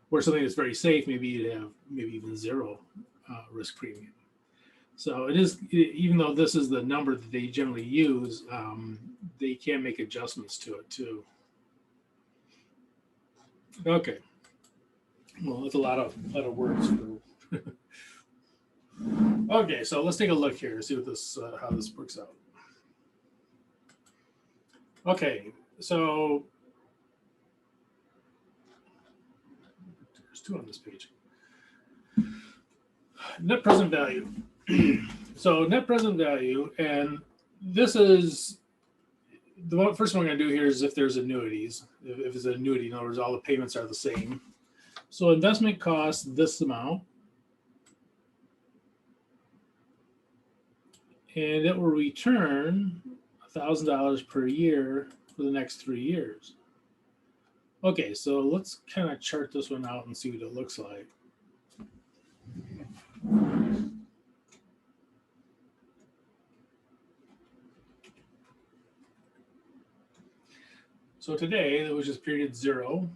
or something that's very safe, maybe you'd have even zero risk premium. So it is, even though this is the number that they generally use, they can make adjustments to it too. Okay. Well, that's a lot of words. Okay, so let's take a look here, see what how this works out. Okay, so there's two on this page. Net present value. So net present value, and this is the first one I'm going to do here is if there's annuities. If it's an annuity, in other words, all the payments are the same. So investment costs this amount, and it will return $1,000 per year for the next 3 years. Okay, so let's kind of chart this one out and see what it looks like. So today, which is period 0,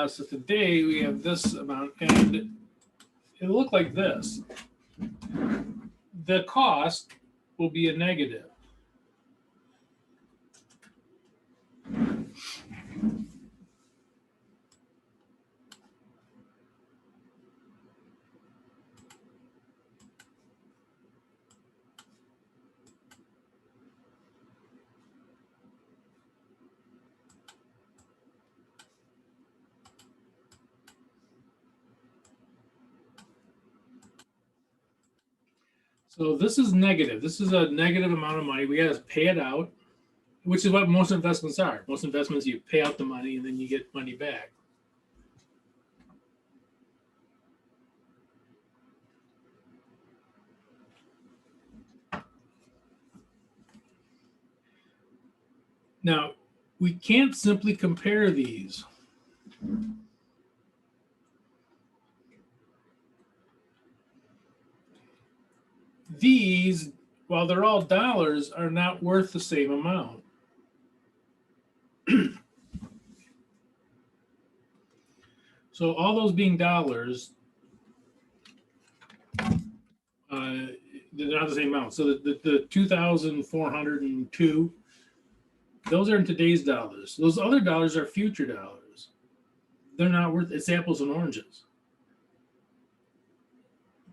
so today we have this amount, and it'll look like this. The cost will be a negative. So this is negative. This is a negative amount of money. We got to pay it out, which is what most investments are. Most investments, you pay out the money and then you get money back. Now, we can't simply compare these. These, while they're all dollars, are not worth the same amount. So all those being dollars, they're not the same amount. So the 2,402, those are in today's dollars. Those other dollars are future dollars. They're not worth, it's apples and oranges.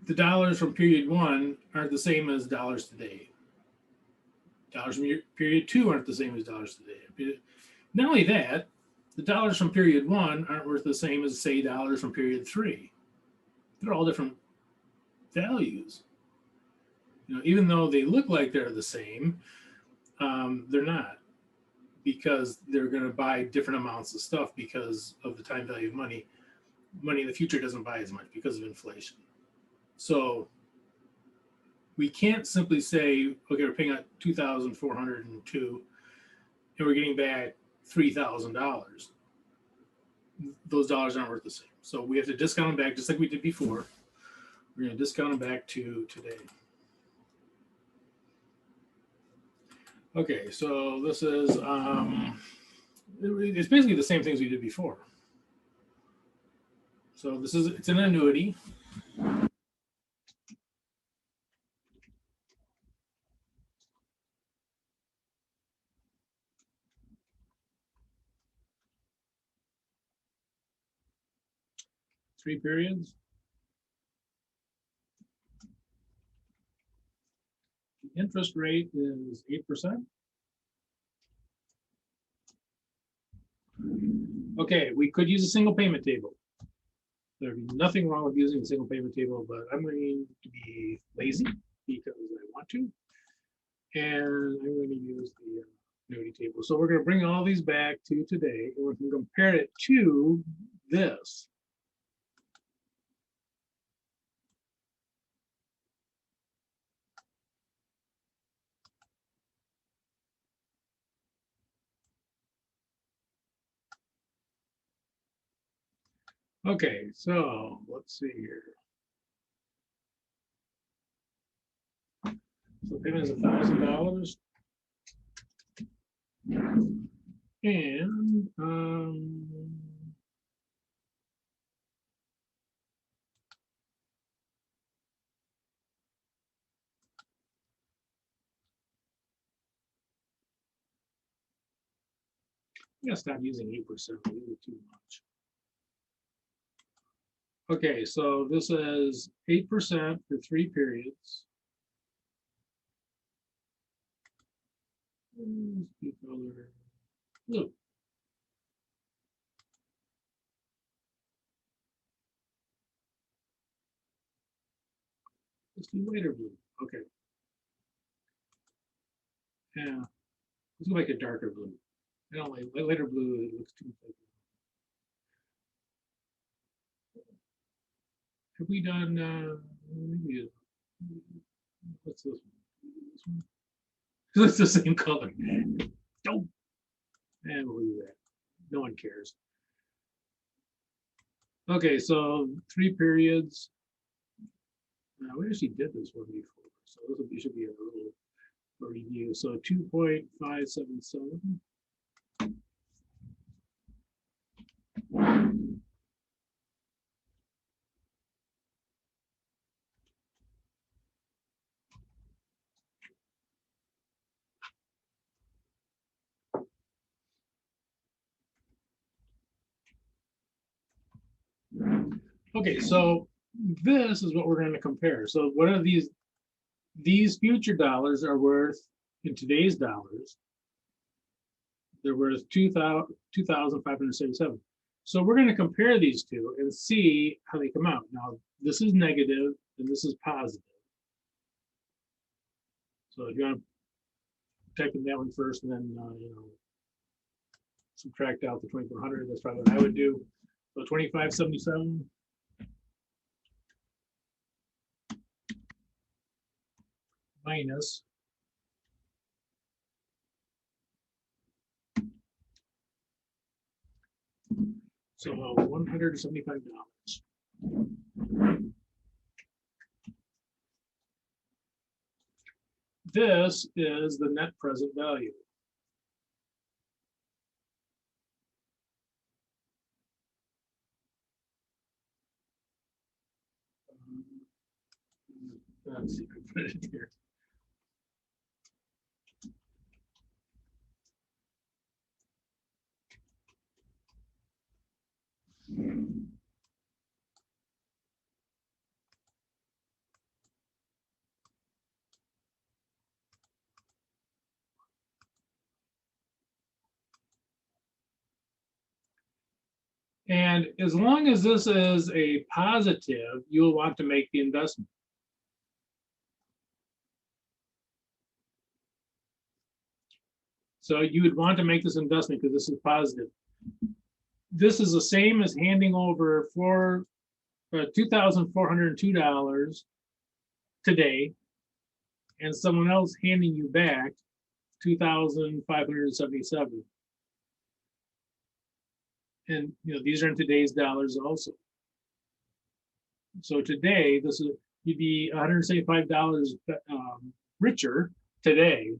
The dollars from period 1 aren't the same as dollars today. Dollars from period 2 aren't the same as dollars today. Not only that, the dollars from period 1 aren't worth the same as, say, dollars from period 3. They're all different values. You know, even though they look like they're the same, they're not, because they're going to buy different amounts of stuff because of the time value of money. Money in the future doesn't buy as much because of inflation. So we can't simply say, okay, we're paying out 2,402 and we're getting back $3,000. Those dollars aren't worth the same. So we have to discount them back just like we did before. We're going to discount them back to today. Okay, so this is, it's basically the same things we did before. So this is, it's an annuity. Three periods. The interest rate is 8%. Okay, we could use a single payment table. There'd be nothing wrong with using a single payment table, but I'm going to be lazy because I want to. And I'm going to use the annuity table. So we're going to bring all these back to today, and we can compare it to this. Okay, so let's see here. So payment is $1,000. And I'm gonna stop using 8%. I use it too much. Okay, so this is 8% for 3 periods. Color blue. Let's do lighter blue. Okay. Yeah. Let's go like a darker blue. I don't like lighter blue. It looks too thick. Have we done? What's this one? This one? It's the same color. Don't. And we'll do that. No one cares. Okay, so 3 periods. We actually did this one before, so this should be a little review. So 2.577. Okay, so this is what we're going to compare. So what are these future dollars are worth in today's dollars? They're worth 2,577. So we're going to compare these two and see how they come out. Now, this is negative and this is positive. So if you want to type in that one first and then, subtract out the 2,400, that's probably what I would do. So 2,577 minus so $175. This is the net present value. Let's see if I can put it in here. And as long as this is a positive, you'll want to make the investment. So you would want to make this investment because this is positive. This is the same as handing over $2,402 today, and someone else handing you back 2,577. And these are in today's dollars also. So today, you'd be $175 richer today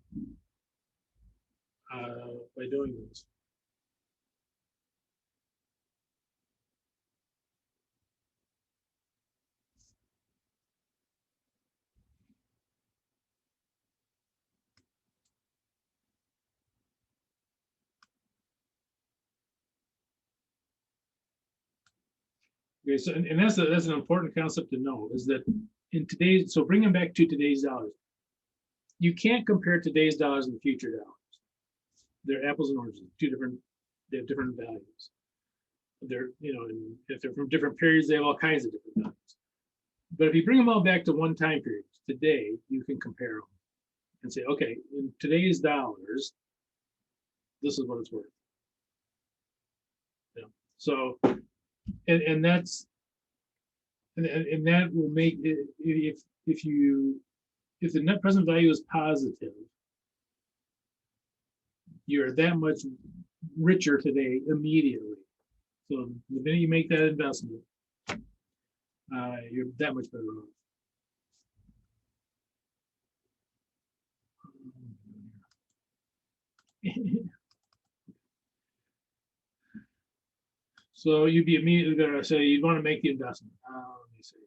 by doing this. Okay, so and that's an important concept to know, is that in today's, so bring them back to today's dollars. You can't compare today's dollars and future dollars. They're apples and oranges, they have different values. They're, and if they're from different periods, they have all kinds of different values. But if you bring them all back to one time period, today, you can compare them and say, okay, in today's dollars, this is what it's worth. So, and that's, and that will make it, if the net present value is positive, you're that much richer today immediately. So the minute you make that investment, you're that much better off. So you'd be immediately gonna say you'd want to make the investment. Let me see.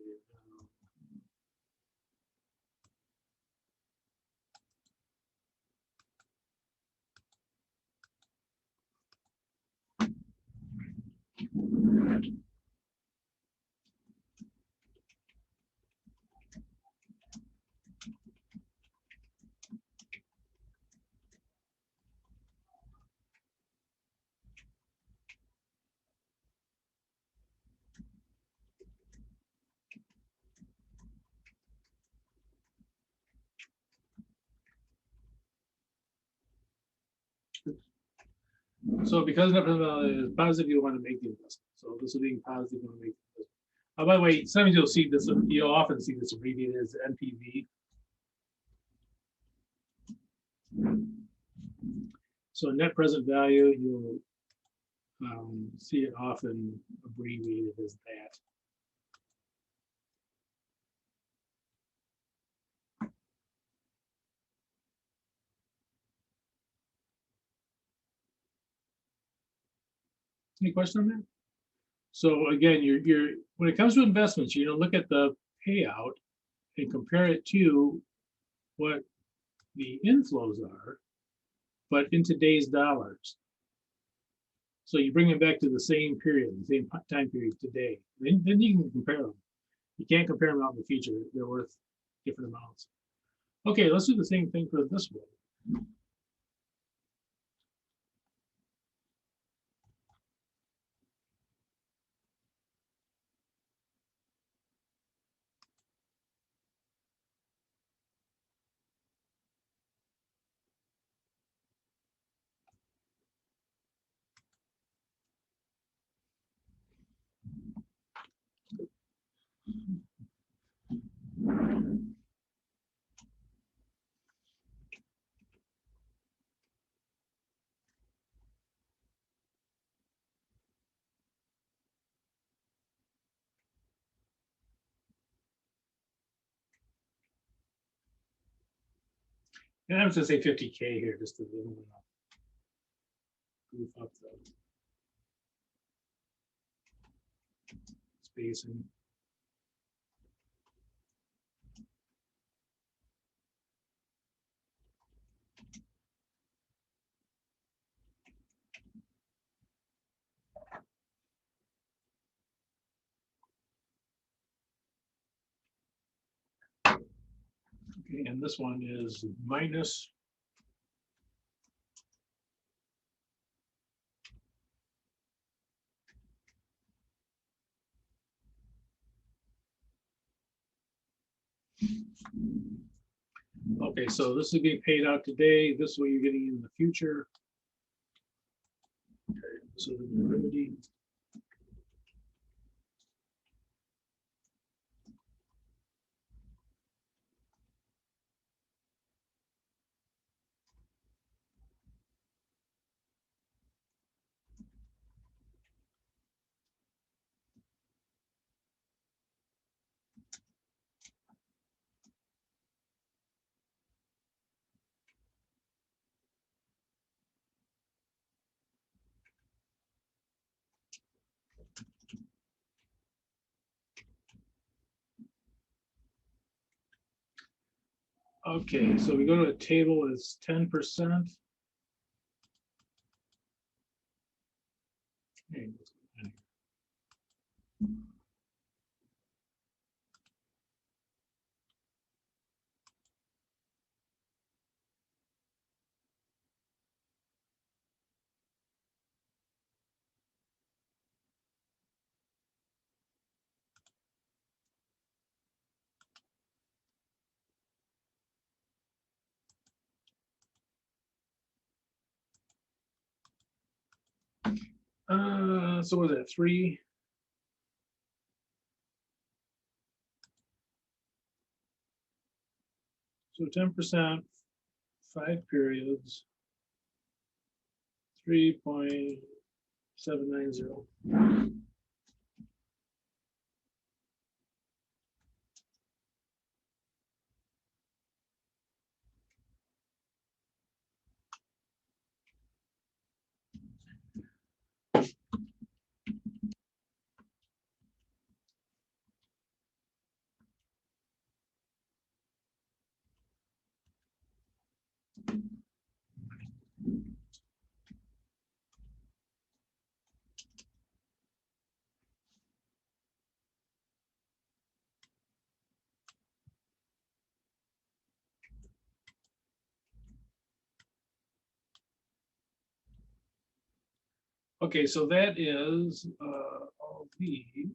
So because net present value is positive, you want to make the investment. So this is being positive, you want to make the investment. By the way, sometimes you'll see this, you'll often see this abbreviated as NPV. So net present value, you'll see it often abbreviated as that. Any question on that? So again, you're when it comes to investments, look at the payout and compare it to what the inflows are, but in today's dollars. So you bring it back to the same period, the same time period today. Then you can compare them. You can't compare them out in the future. They're worth different amounts. Okay, let's do the same thing for this one. And I was gonna say 50K here, just to goof up the spacing. Okay, and this one is minus. Okay, so this is being paid out today. This is what you're getting in the future. Okay, so the derivative. Okay, so we go to a table, it's 10%. Okay, so was it 3? So 10%, 5 periods, 3.790. Okay, so that is all these.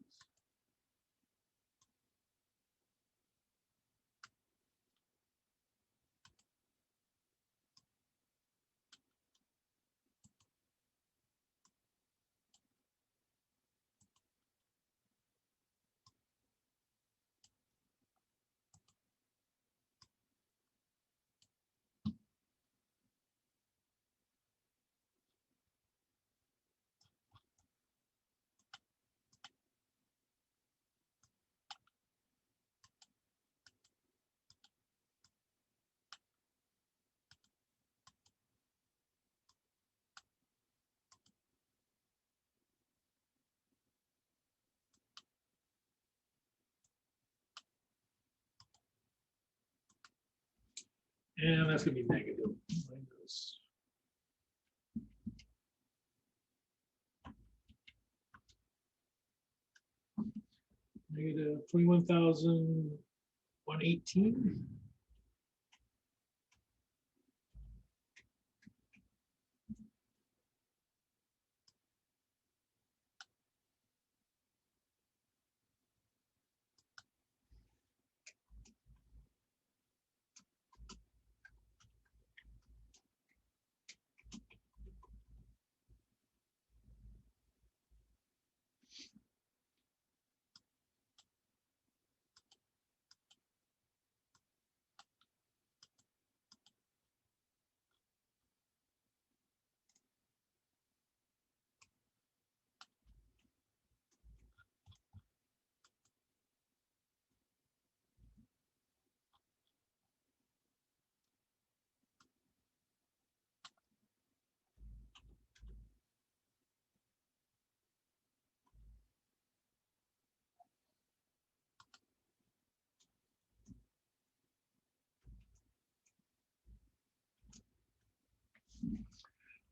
And that's gonna be negative. Minus. Negative 21,118.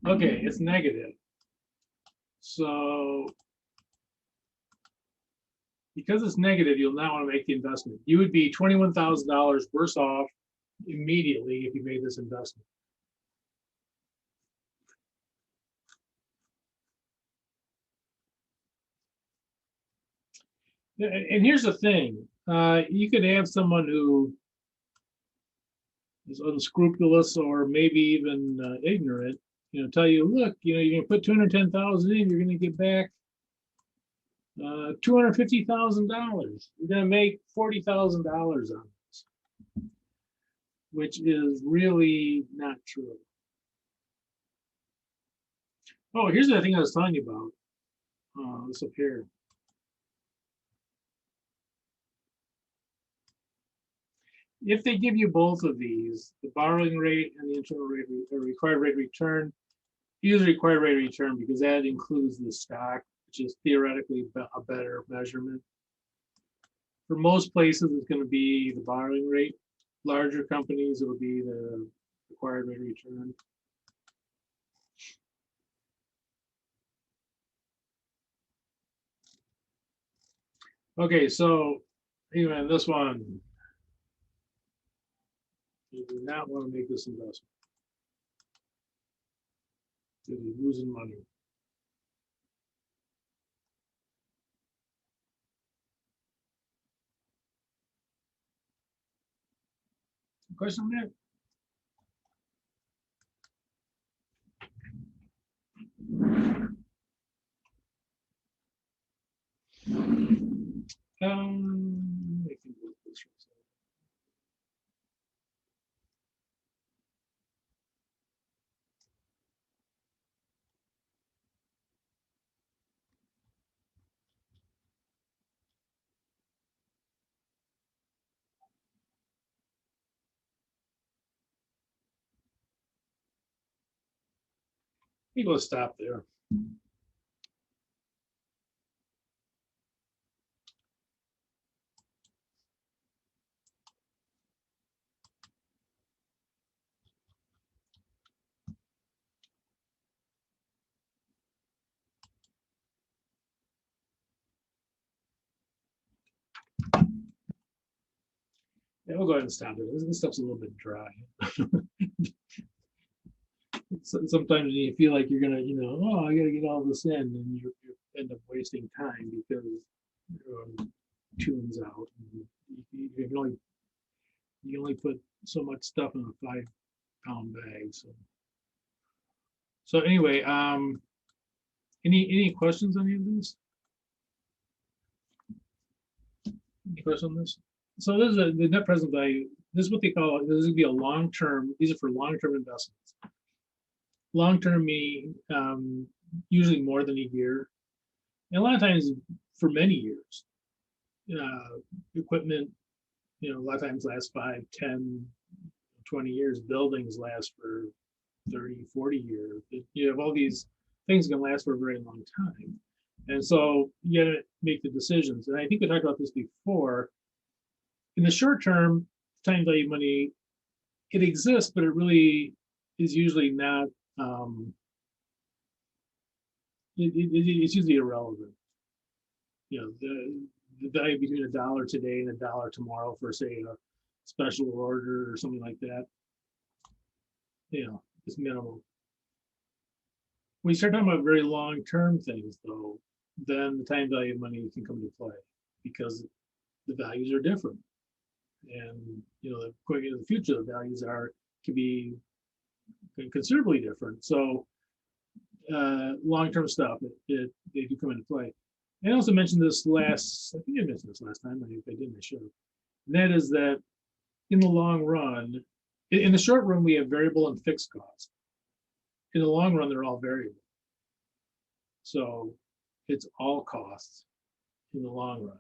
Okay, it's negative. So because it's negative, you'll not want to make the investment. You would be $21,000 worse off immediately if you made this investment. And here's the thing, you could have someone who is unscrupulous or maybe even ignorant, tell you, look, you're going to put 210,000 in, you're going to get back $250,000. You're going to make $40,000 on this, which is really not true. Oh, here's the thing I was telling you about. This up here. If they give you both of these, the borrowing rate and the internal rate, or required rate of return, use required rate of return because that includes the stock, which is theoretically a better measurement. For most places, it's going to be the borrowing rate. Larger companies, it'll be the required rate of return. Okay, so even this one, you do not want to make this investment. You're losing money. Question on that? I think this one. I think we'll stop there. Yeah, we'll go ahead and stop it. This stuff's a little bit dry. Sometimes you feel like you're gonna, oh, I gotta get all this in, and you end up wasting time because tunes out. You can only put so much stuff in a 5-pound bag. So anyway, any questions on any of this? Any questions on this? So this is the net present value. This is what they call, this is gonna be a long-term, these are for long-term investments. Long-term meaning usually more than a year, and a lot of times for many years. Equipment, a lot of times lasts 5, 10, 20 years. Buildings last for 30, 40 years. You have all these things can last for a very long time. And so you gotta make the decisions. And I think we talked about this before. In the short term, time value money, it exists, but it really is usually not, it's usually irrelevant. The value between $1 today and $1 tomorrow for, say, a special order or something like that, is minimal. When you start talking about very long-term things, though, then the time value of money can come into play because the values are different. And going into the future, the values can be considerably different. So long-term stuff, they do come into play. I also mentioned this I think I mentioned this last time. If I didn't, I should have. And that is that in the long run, in the short run, we have variable and fixed costs. In the long run, they're all variable. So it's all costs in the long run.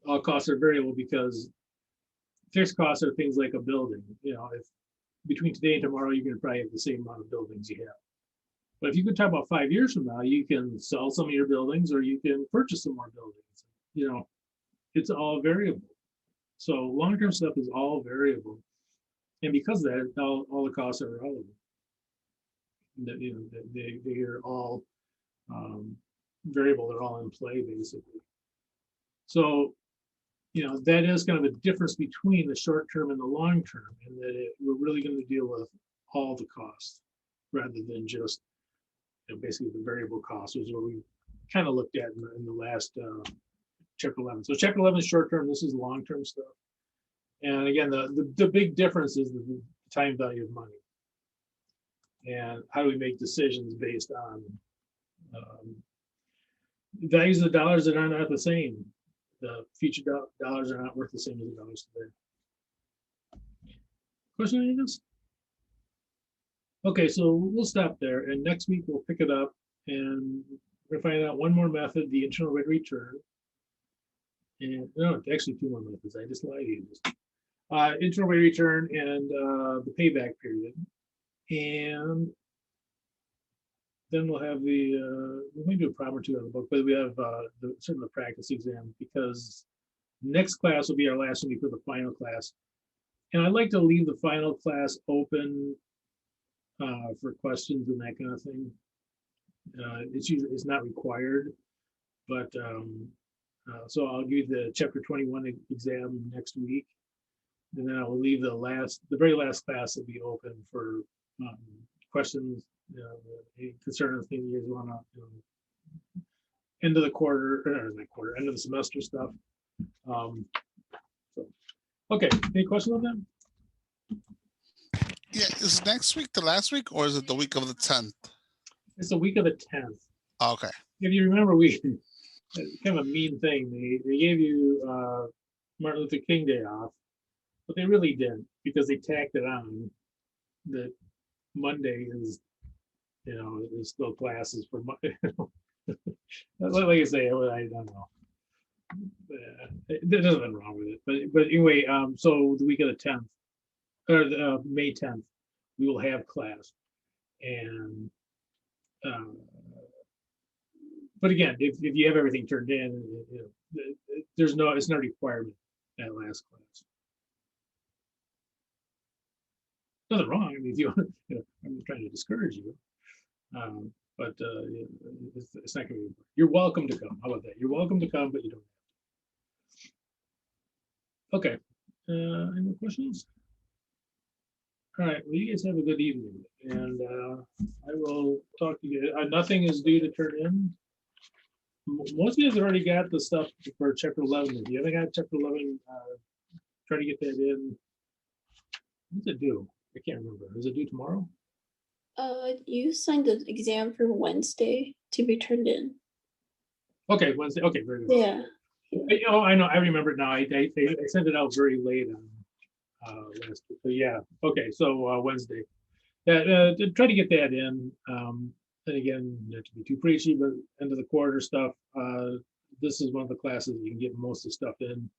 All costs are variable because fixed costs are things like a building. If between today and tomorrow, you're going to probably have the same amount of buildings you have. But if you could talk about 5 years from now, you can sell some of your buildings or you can purchase some more buildings. It's all variable. So long-term stuff is all variable. And because of that, all the costs are relevant. that, you know, that they are all variable, they're all in play basically. So, you know, that is kind of a difference between the short term and the long term, and that we're really going to deal with all the costs rather than just, you know, basically the variable costs, which is what we kind of looked at in the last chapter 11. So chapter 11 is short term, this is long term stuff. And again, the big difference is the time value of money. And how do we make decisions based on values of the dollars that are not the same? The future dollars are not worth the same as the dollars today. Question on this? Okay, so we'll stop there, and next week we'll pick it up, and we're gonna find out one more method, the internal rate of return. And no, actually two more methods. I just lied to you. Internal rate of return and the payback period, and then we'll have the we may do a problem or two on the book, but we have certainly the practice exam, because next class will be our last one before the final class. And I'd like to leave the final class open for questions and that kind of thing. It's not required, but so I'll give you the chapter 21 exam next week, and then I will leave the very last class will be open for questions, concerning the thing you guys want to, end of the quarter, or not quarter, end of the semester stuff. So, okay, any questions on that? Yeah, is next week the last week, or is it the week of the 10th? It's the week of the 10th. Okay. If you remember, we kind of a mean thing. They gave you Martin Luther King Day off, but they really didn't, because they tacked it on that Monday is, you know, there's still classes for Monday. Like I say, I don't know. There's nothing wrong with it, but anyway, so the week of the 10th, or the May 10th, we will have class, and but again, if you have everything turned in, you know, it's not a requirement at last class. Nothing wrong. I mean, if you want, you know, I'm trying to discourage you, but it's not going to be. You're welcome to come. How about that? You're welcome to come, but you don't have to. Okay. Any more questions? All right. Well, you guys have a good evening, and I will talk to you. Nothing is due to turn in. Most of you have already got the stuff for chapter 11. If you haven't got chapter 11, try to get that in. What's it due? I can't remember. Is it due tomorrow? You signed the exam for Wednesday to be turned in. Okay, Wednesday. Okay, very good. Yeah. Oh, I know. I remember now. I sent it out very late on last week. So yeah. Okay, so Wednesday. Yeah, try to get that in. And again, not to be too preachy, but end of the quarter stuff. This is one of the classes you can get most of the stuff in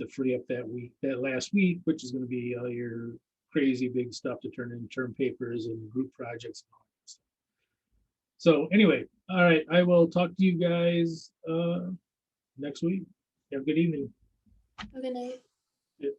to free up that last week, which is going to be all your crazy big stuff to turn in term papers and group projects and all that stuff. So anyway, all right, I will talk to you guys next week. Have a good evening. Good night. Yep.